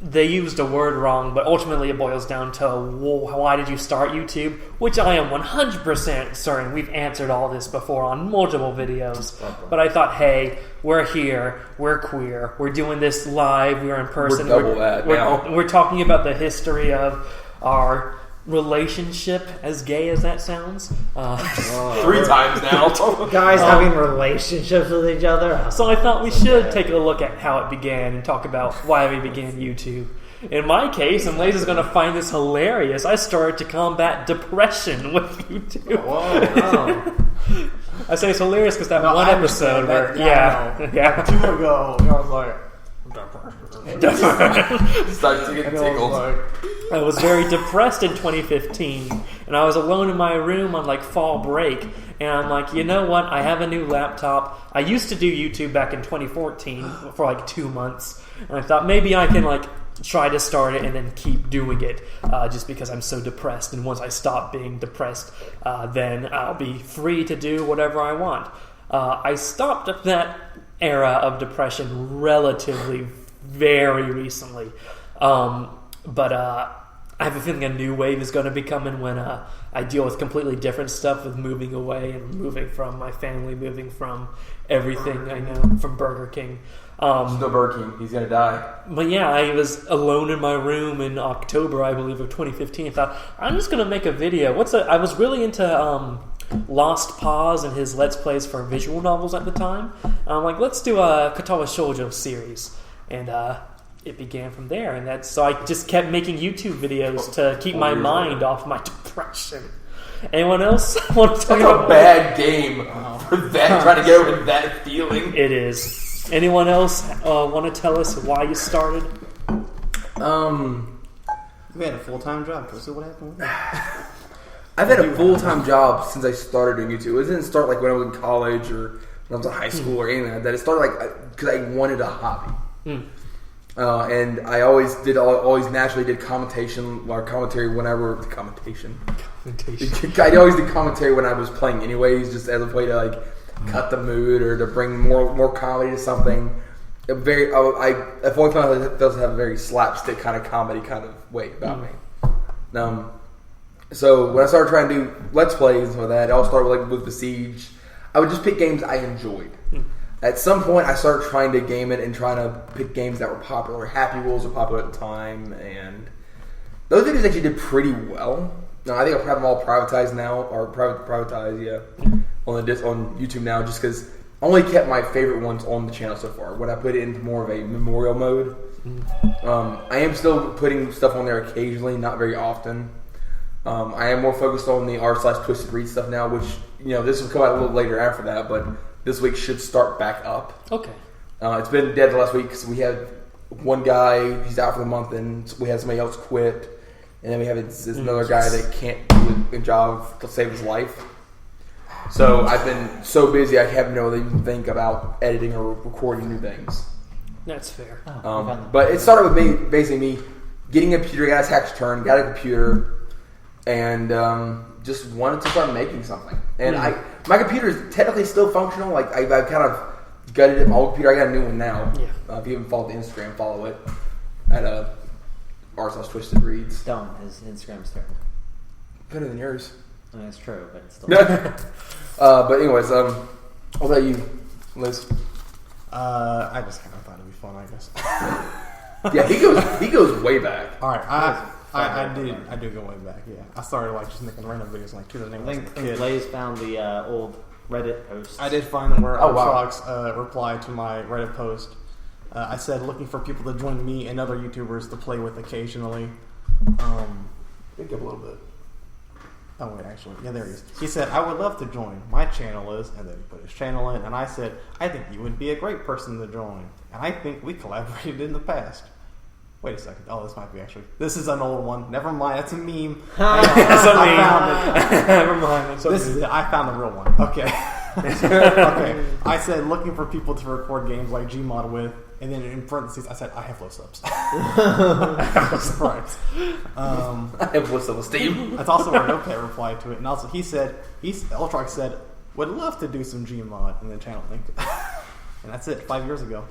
they used a word wrong, but ultimately it boils down to why did you start YouTube? Which I am 100% certain we've answered all this before on multiple videos. But I thought, hey, we're here, we're queer, we're doing this live, we're in person. We're double that now. We're talking about the history of our relationship, as gay as that sounds. 3 times now. Guys having relationships with each other. So I thought we should take a look at how it began and talk about why we began YouTube. In my case, and Laze is going to find this hilarious, I started to combat depression with YouTube. Whoa. I say it's hilarious because that No, one I episode understand where, that. yeah. 2 ago, I was like, Started to get and I was tickled. like, I was very depressed in 2015, and I was alone in my room on like fall break, and I'm like, you know what? I have a new laptop. I used to do YouTube back in 2014 for like 2 months, and I thought maybe I can like try to start it and then keep doing it, just because I'm so depressed. And once I stop being depressed, then I'll be free to do whatever I want. I stopped that era of depression relatively very recently. But I have a feeling a new wave is going to be coming when I deal with completely different stuff with moving away and moving from my family, moving from everything I know, from Burger King. There's no Burger King. He's gonna die. But yeah, I was alone in my room in October, I believe, of 2015. I thought, I'm just going to make a video. I was really into Lost Pause and his Let's Plays for visual novels at the time. I'm like, let's do a Katawa Shoujo series. And it began from there. And so I just kept making YouTube videos to keep my mind off my depression. Anyone else want to talk That's about a bad game for that. Trying to get over that feeling. It is. Anyone else want to tell us why you started? we had a full-time job. Go see what happened with that. I've had a full-time job since I started doing YouTube. It didn't start like when I was in college or when I was in high school or anything like that. It started like because I wanted a hobby. And I always naturally did commentary whenever commentation. I always did commentary when I was playing anyways, just as a way to like cut the mood or to bring more comedy to something. I've always found that it does have a very slapstick kind of comedy kind of way about me. So when I started trying to do Let's Plays for that, it all started with Besiege. I would just pick games I enjoyed. At some point, I started trying to game it and trying to pick games that were popular. Happy Wheels were popular at the time, and those videos actually did pretty well. Now, I think I have them all privatized now, or privatized, on YouTube now, just because I only kept my favorite ones on the channel so far. When I put it into more of a memorial mode, I am still putting stuff on there occasionally, not very often. I am more focused on the r/Twisted Read stuff now, which this will come out a little later after that, but this week should start back up. Okay. It's been dead the last week because we had one guy, he's out for the month, and we had somebody else quit. And then we have this another guy that can't do a job to save his life. So I've been so busy I haven't been able to even think about editing or recording new things. That's fair. But it started with me getting a computer, got a tax return, got a computer, and just wanted to start making something. And my computer is technically still functional. Like I've kind of gutted it. My old computer, I got a new one now. Yeah. If you haven't followed the Instagram, follow it at r/Twisted Reads. Don't. His Instagram's terrible. Better than yours. I mean, it's true, but it's still. But anyways, what about you, Liz? I just kind of thought it'd be fun, I guess. Yeah, he goes way back. All right, I do go way back. Yeah, I started like just making random videos like tutor name. I think Blaze found the old Reddit post. I did find where Oh, wow. Fox replied to my Reddit post. I said looking for people to join me and other YouTubers to play with occasionally. Pick up a little bit. Oh wait, actually, yeah, there he is. He said, "I would love to join. My channel is," and then he put his channel in, and I said, "I think you would be a great person to join, and I think we collaborated in the past." Wait a second. Oh, this might be actually. This is an old one. Never mind. That's a meme. That's a I meme. found it. Never mind. That's This is it. I found the real one. Okay. Okay. I said looking for people to record games like Gmod with, and then in parentheses I said I have low subs. Right. I have low self-esteem. That's also where Notepad replied to it, and also Ultrax said would love to do some Gmod, and then channel link. And that's it. 5 years ago.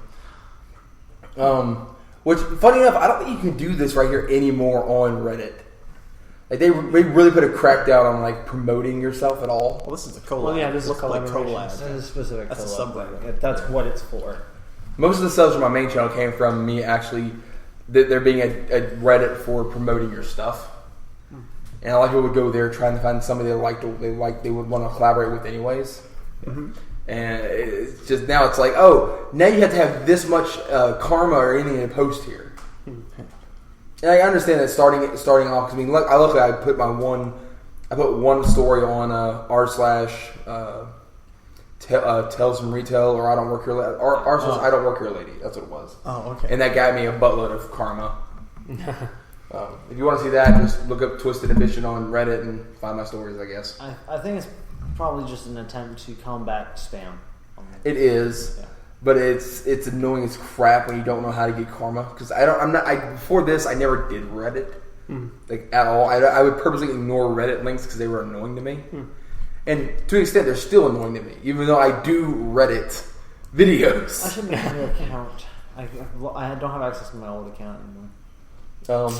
Which, funny enough, I don't think you can do this right here anymore on Reddit. Like they really put a crackdown on like promoting yourself at all. Well, this is a collab. Well, yeah, this is a Looks like collaboration. collab. That's a specific That's a collab. subreddit. That's what it's for. Most of the subs on my main channel came from me actually there being a Reddit for promoting your stuff, and a lot of people would go there trying to find somebody they would want to collaborate with anyways. Mm-hmm. And it's just now it's like, oh, now you have to have this much karma or anything to post here. And I understand that starting off, because I mean, luckily I put one story on Tales from Retail, or I don't work here. I don't work here, lady. That's what it was. Oh, okay. And that got me a buttload of karma. If you want to see that, just look up Twisted Ambition on Reddit and find my stories, I guess. I think it's probably just an attempt to combat spam. It is, Yeah. but it's annoying as crap when you don't know how to get karma. Because before this I never did Reddit like at all. I would purposely ignore Reddit links because they were annoying to me, and to an extent they're still annoying to me, even though I do Reddit videos. I should make a new account. I don't have access to my old account anymore.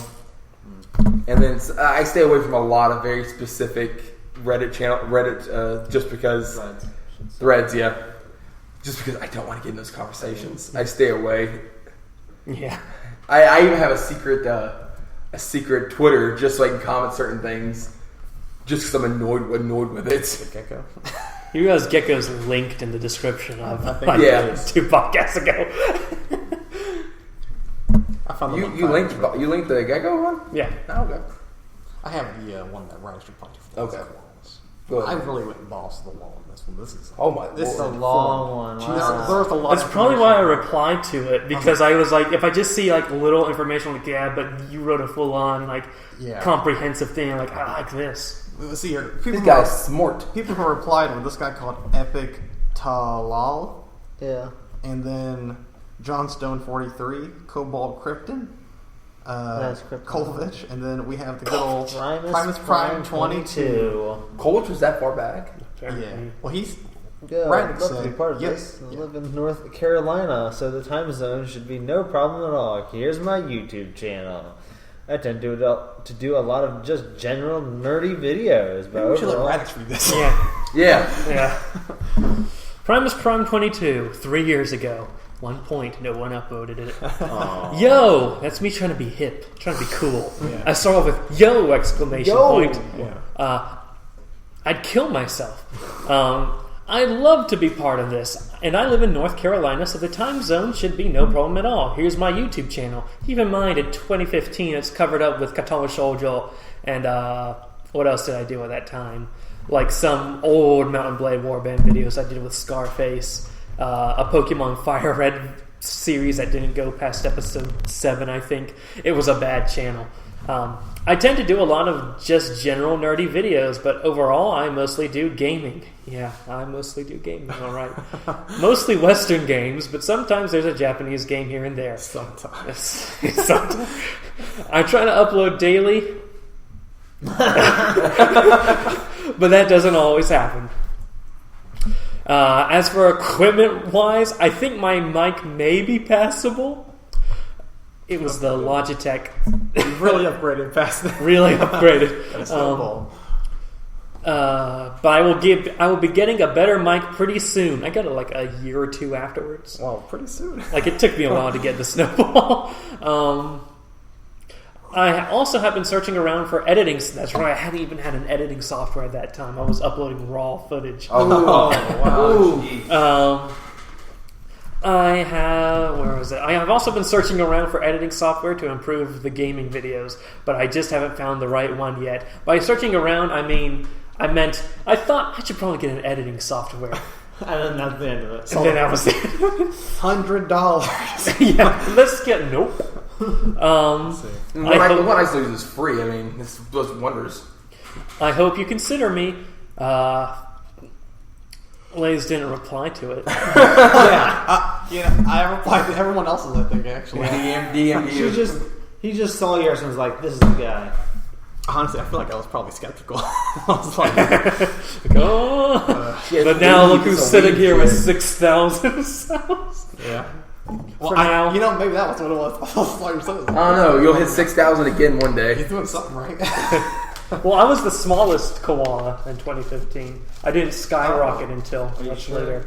And then I stay away from a lot of very specific Reddit just because threads, yeah. Just because I don't want to get in those conversations, I stay away. Yeah. I even have a secret Twitter just so I can comment certain things, just because I'm annoyed with it. Gecko. You realize Gecko's linked in the description of I think yeah. 2 podcasts ago. I found the one You linked the Gecko one? Yeah. Oh, okay. I have the one that Radix replied to. Okay. I really went balls to the wall on this one. This is This It's a long one. There's Wow. a lot. That's of probably why I information. replied to it, because I was like, if I just see like little information, like, yeah, but you wrote a full on like comprehensive thing, like I like this. Let's see here. This guy's smart. People who replied were this guy called Epic Talal, Yeah. and then John Stone 43, Cobalt Krypton, That's Krypton. Kolvich, and then we have the good old Primus Prime 22. Colich was that far back? Yeah. Well, he's Yeah, Radix I'd love to be said, part of yep, this. I yep. live in North Carolina, so the time zone should be no problem at all. Here's my YouTube channel. I tend to do a lot of just general nerdy videos, but maybe we should let overall, Radix read this. Yeah. Yeah. Yeah. Primus Prime 22, 3 years ago. 1 point, no one upvoted it. Yo! That's me trying to be hip, trying to be cool. Yeah. I start off with yo! Exclamation Yo! point. Yeah. I'd kill myself. I'd love to be part of this. And I live in North Carolina, so the time zone should be no problem at all. Here's my YouTube channel. Keep in mind, in 2015, it's covered up with Katala Shoujo and what else did I do at that time? Like some old Mountain Blade Warband videos I did with Scarface. A Pokemon Fire Red series that didn't go past episode 7, I think. It was a bad channel. I tend to do a lot of just general nerdy videos, but overall I mostly do gaming. Yeah, I mostly do gaming, alright. Mostly Western games, but sometimes there's a Japanese game here and there. Sometimes. Sometimes. I try to upload daily, but that doesn't always happen. As for equipment-wise, I think my mic may be passable. It was the Logitech. You've really upgraded past that. Really upgraded. That's snowball. But I will be getting a better mic pretty soon. I got it like a year or two afterwards. Well, pretty soon. Like it took me a while to get the snowball. I also have been searching around for editing. That's right. I hadn't even had an editing software at that time. I was uploading raw footage. I have... Where was it? I have also been searching around for editing software to improve the gaming videos, but I just haven't found the right one yet. By searching around, I thought I should probably get an editing software. And then that's the end of it. And then that was the end of it. $100. Yeah, let's get... Nope. The one I still use is free. I mean, this does wonders. I hope you consider me. Lays didn't reply to it. I replied to everyone else's, I think, actually. DM. He just saw yours and was like, "This is the guy." Honestly, I feel like I was probably skeptical. I was like, but now look who's sitting here with 6,000 subs. Yeah. For now. Maybe that was what it was. I don't know. You'll hit 6,000 again one day. He's doing something right. Well, I was the smallest koala in 2015. I didn't skyrocket until much later.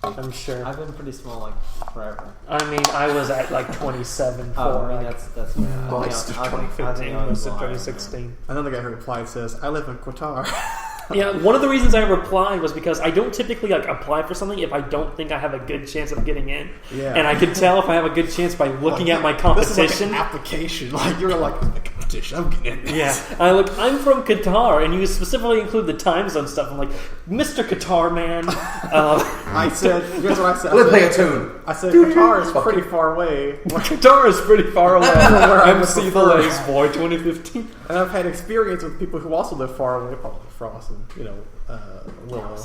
I'm sure. I've been pretty small like forever. I mean, I was at like 27 for that's most of 2015, most of 2016. Another guy who replied says, "I live in Qatar." Yeah, one of the reasons I replied was because I don't typically apply for something if I don't think I have a good chance of getting in. Yeah. And I can tell if I have a good chance by looking at my competition. This is like an application. Like you're like a competition. I'm getting in. Yeah. I'm from Qatar, and you specifically include the time zone stuff. I'm like, Mr. Qatar man. I said, here's what I said. Let's play a tune. I said Qatar is pretty far away. Qatar is pretty far away. MC the Lazy Boy 2015. And I've had experience with people who also live far away, probably Frost and Willow.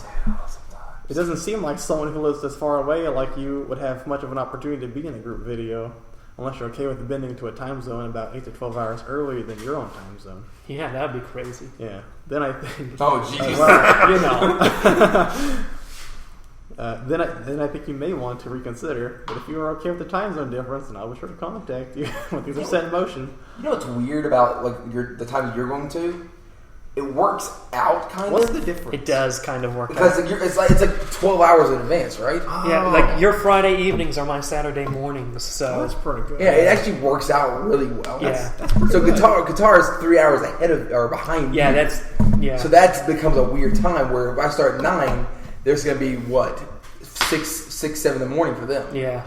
It doesn't seem like someone who lives this far away like you would have much of an opportunity to be in a group video, unless you're okay with bending to a time zone about 8 to 12 hours earlier than your own time zone. Yeah, that'd be crazy. Yeah. Then I think. Oh, jeez. Then I think you may want to reconsider. But if you are okay with the time zone difference, then I'll be sure to contact you when things are set in motion. You know what's weird about the time you're going to? It works out kind What's of. the difference? It does kind of work Because out. it's like 12 hours in advance, right? Yeah, like your Friday evenings are my Saturday mornings, so That's pretty good. Yeah, it actually works out really well. Yeah. So Qatar is 3 hours ahead of or behind. yeah, you. So that becomes a weird time where if I start at 9, there's going to be 6, 7 in the morning for them. Yeah.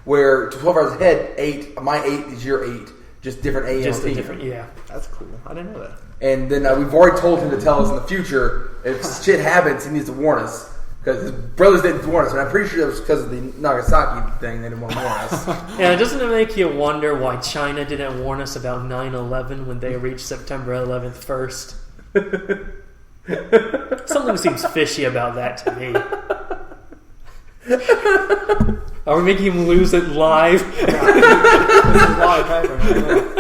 Where 12 hours ahead, 8. My 8 is your 8, just different AM. Just a different, yeah. That's cool. I didn't know that. And then we've already told him to tell us in the future if shit happens, he needs to warn us because his brothers didn't warn us. And I'm pretty sure that was because of the Nagasaki thing. They didn't want to warn us. Yeah, doesn't it make you wonder why China didn't warn us about 9/11 when they reached September 11th first? Something seems fishy about that to me. Are we making him lose it live? This is live happening.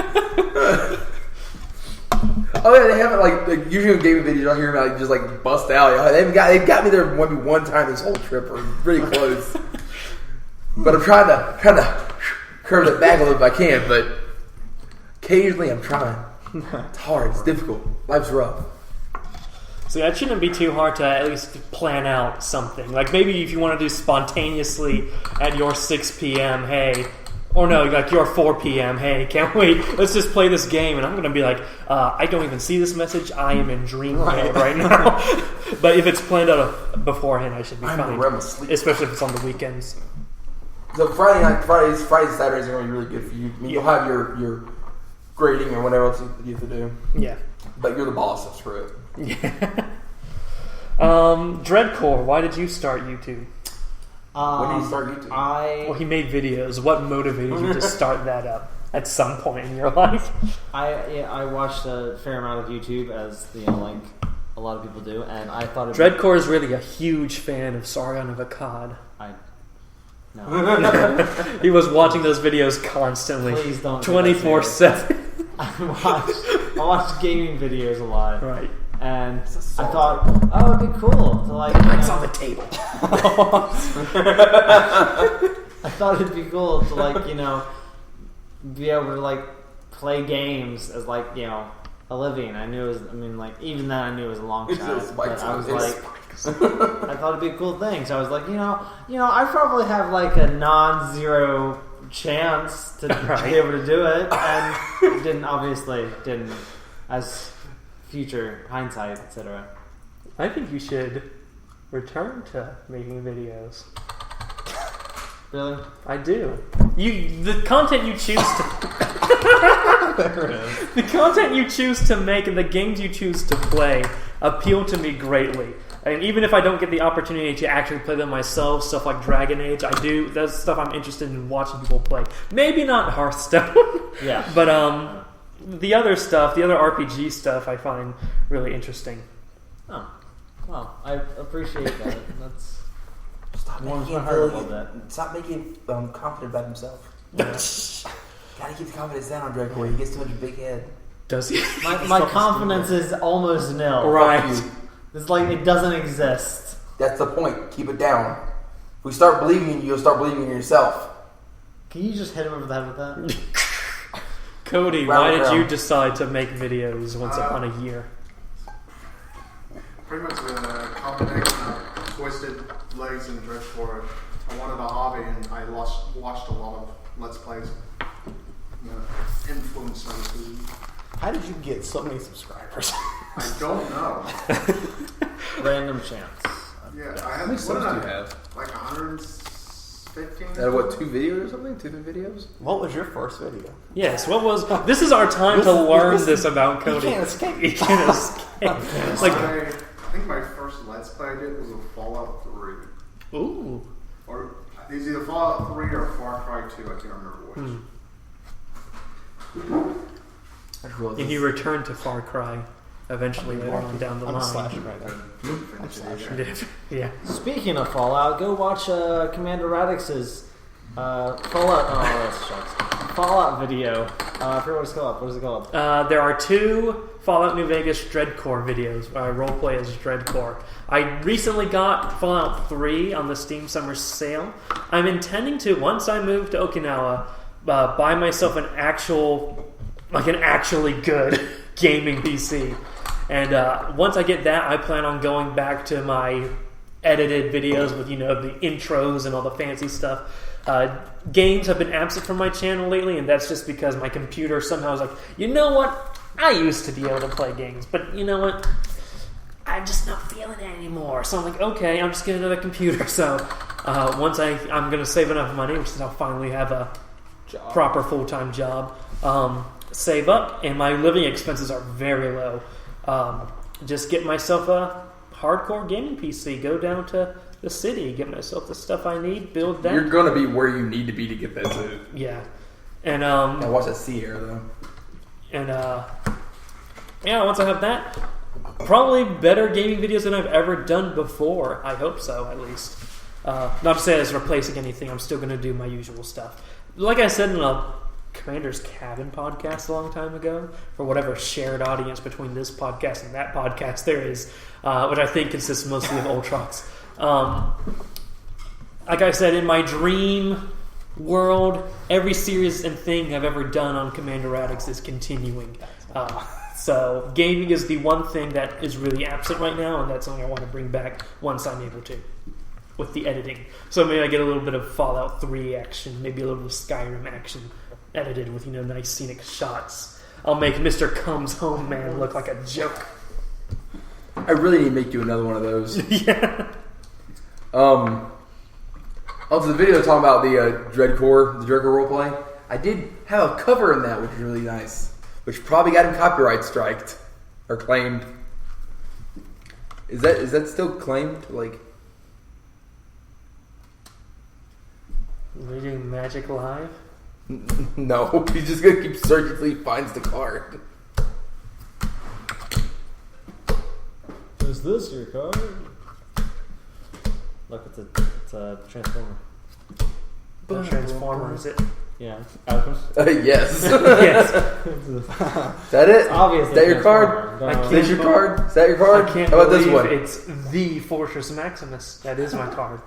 Oh yeah, they haven't usually in gaming videos. I'll hear them just bust out. They've got me there maybe one time this whole trip, or pretty close. But I'm trying to curve it back a little if I can. But occasionally I'm trying. It's hard. It's difficult. Life's rough. So that shouldn't be too hard to at least plan out something. Like maybe if you want to do spontaneously at your 6 p.m., hey, or no, like your 4 p.m., hey, can't wait, let's just play this game. And I'm going to be like, I don't even see this message. I am in dream mode right now. But if it's planned out beforehand, I should be fine. I'm in sleep. Especially if it's on the weekends. So Fridays, Saturdays are going to be really good for you. I mean, you'll have your grading or whatever else you have to do. Yeah. But you're the boss, so screw it. Yeah. Dreadcore, why did you start YouTube? When did you start YouTube? Well, he made videos. What motivated you to start that up at some point in your life? I watched a fair amount of YouTube, as like a lot of people do, and I thought Dreadcore is really a huge fan of Sargon of Akkad. No. He was watching those videos constantly. Please don't. 24/7. I watched gaming videos a lot. Right. And I thought, oh, it'd be cool to It's on the table. I thought it'd be cool to be able to play games as a living. I knew it was. Even then I knew it was a long shot. But I was I thought it'd be a cool thing. So I was I probably have a non-zero chance to Right. be able to do it, and it didn't, as future hindsight, etc. I think you should return to making videos. Really? I do. The content you choose to the content you choose to make and the games you choose to play appeal to me greatly. And even if I don't get the opportunity to actually play them myself, stuff like Dragon Age, I do. That's stuff I'm interested in watching people play. Maybe not Hearthstone, Yeah. but the other stuff, the other RPG stuff, I find really interesting. Oh, well, I appreciate that. That's Stop warms making my him heart a little feel, bit. stop making him confident about himself. Gotta keep the confidence down on Draco. He gets too much big head. Does he? My confidence is almost nil. Right. Fuck you. It's like it doesn't exist. That's the point. Keep it down. If we start believing in you, you'll start believing in yourself. Can you just hit him over the head with that? Cody, Round why did round. you decide to make videos once upon a year? Pretty much a combination of Twisted Legs and Driftcore. I wanted a hobby, and I watched a lot of Let's Plays. Influenced me to. How did you get so many subscribers? I don't know. Random chance. Yeah, I How had many subs do you have? like 115. What, 2 videos or something? 2 videos? What was your first video? Yes, what was... This is our time to learn this about Cody. You can't escape. You can't escape. It's like... I think my first Let's Play I did was a Fallout 3. Ooh. Or it was either Fallout 3 or Far Cry 2, I can't remember which. I just realized And you returned to Far Cry eventually later on down the I'm line. slashing right now. I'm slashing. Yeah. Speaking of Fallout, go watch Commander Radix's Fallout video. I forget what it's called. What is it called? There are 2 Fallout New Vegas Dreadcore videos where I roleplay as Dreadcore. I recently got Fallout 3 on the Steam Summer Sale. I'm intending to, once I move to Okinawa, buy myself an actually good gaming PC. And once I get that, I plan on going back to my edited videos with, the intros and all the fancy stuff. Games have been absent from my channel lately, and that's just because my computer somehow is like, you know what? I used to be able to play games, but you know what? I'm just not feeling it anymore. So I'm like, okay, I'm just getting another computer. So once I'm going to save enough money, which is I'll finally have a proper full-time job, save up, and my living expenses are very low. Just get myself a hardcore gaming PC, go down to the city, get myself the stuff I need, build that. You're gonna be where you need to be to get that too. Yeah. And Now watch that sea air though. and once I have that, probably better gaming videos than I've ever done before. I hope so, at least. Not to say it's replacing anything. I'm still going to do my usual stuff. Like I said in a Commander's Cabin podcast a long time ago, for whatever shared audience between this podcast and that podcast there is, which I think consists mostly of Ultrox. Like I said, in my dream world, every series and thing I've ever done on Commander Radix is continuing. So gaming is the one thing that is really absent right now, and that's something I want to bring back once I'm able to, with the editing. So maybe I get a little bit of Fallout 3 action, maybe a little bit of Skyrim action, edited with nice scenic shots. I'll make Mr. Comes Home Man look like a joke. I really need to make you another one of those. Yeah. Also, the video talking about the Dreadcore roleplay, I did have a cover in that, which is really nice, which probably got him copyright striked or claimed. Is that still claimed? Like, We do Magic Live? no, he's just gonna keep searching until he finds the card. Is this your card? Look, it's a transformer. The Transformer, is it? Yeah. Yes. Yes. Is that it? Obviously, Is that your card? Transformer. I Is that your card? Is that your card? I can't How about this believe one? it's the Fortress Maximus. That is my card.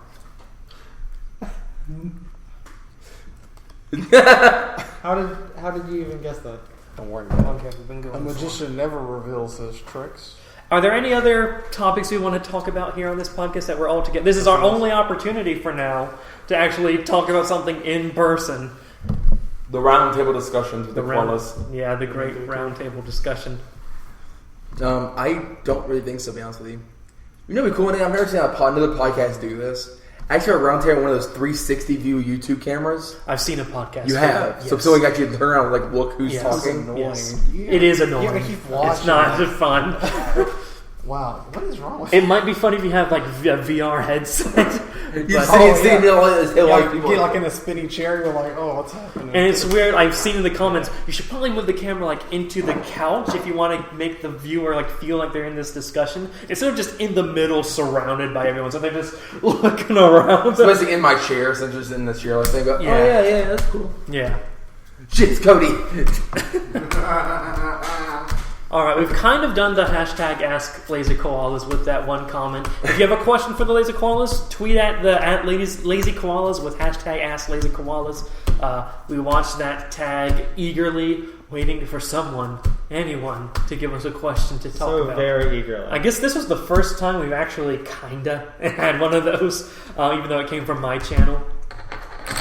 How did you even guess that? Don't worry about Okay, we've been it. going A magician never reveals his tricks. Are there any other topics we want to talk about here on this podcast that we're all together? This is our only opportunity for now to actually talk about something in person. The roundtable discussions with the round, koalas. yeah, the great roundtable discussion. I don't really think so, to be honest with you. You know, it'd be cool. I've never seen another podcast do this. Actually, a roundtable on one of those 360 view YouTube cameras. I've seen a podcast. You have, yes. so someone actually turn around and like look who's Yes. talking. Yes. It is annoying. You gotta keep watching. It's not fun. Wow, what is wrong with It might be funny if you have like a VR headset. You But- see you people. get like in a spinny chair, you're like, oh, what's happening? And it's weird. I've seen in the comments, you should probably move the camera like into the couch if you want to make the viewer like feel like they're in this discussion instead of just in the middle, surrounded by everyone. So they're just looking around. So basically in my chair, so just in this chair, like they go, oh Yeah. yeah, that's cool. Yeah. Shit, it's Cody. All right, we've kind of done the hashtag Ask Lazy Koalas with that one comment. If you have a question for the Lazy Koalas, tweet at Lazy Koalas with hashtag Ask Lazy Koalas. We watch that tag eagerly, waiting for anyone, to give us a question to talk about. Very eagerly. I guess this was the first time we've actually kinda had one of those, even though it came from my channel.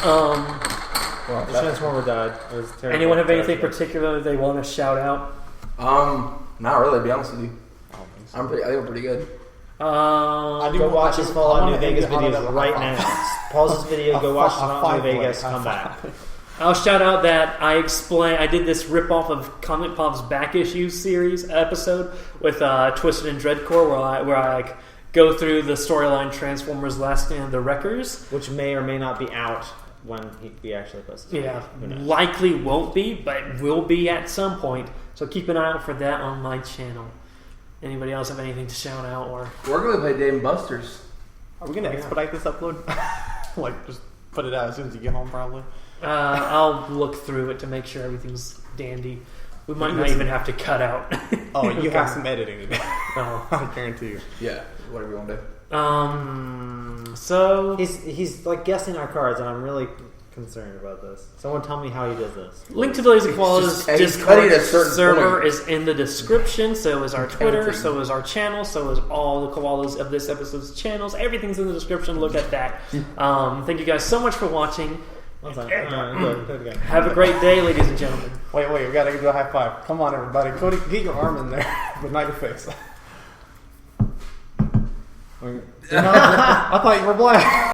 The Transformer died. It was terrible. Anyone have anything particular they want to shout out? Not really, to be honest with you. I think we're pretty good. Go watch his Fallout New Vegas videos right now. Pause this video, go watch Fallout New Vegas, come back. I'll shout out that I did this rip-off of Comic Pop's Back Issues series episode with Twisted and Dreadcore where I like, go through the storyline Transformers Last Stand of the Wreckers. Which may or may not be out when we actually post it. Yeah, likely won't be, but will be at some point. So keep an eye out for that on my channel. Anybody else have anything to shout out? Or We're going to play Dave & Buster's. Are we going to expedite this upload? Like, just put it out as soon as you get home, probably? I'll look through it to make sure everything's dandy. We might not even have to cut out. Oh, you have some editing to do. Oh. I guarantee you. Yeah, whatever you want to do. So He's like guessing our cards, and I'm really concerned about this. Someone tell me how he does this. link to the Lazy Koalas he's cutting Discord at a certain server point. is in the description. So is our Twitter. So is our channel. So is all the koalas of this episode's channels. Everything's in the description. Look at that. Thank you guys so much for watching. One second. Go again. Have a great day, ladies and gentlemen. Wait, we gotta do a high five. Come on, everybody. Cody, get your arm in there, but not your face. I thought you were black.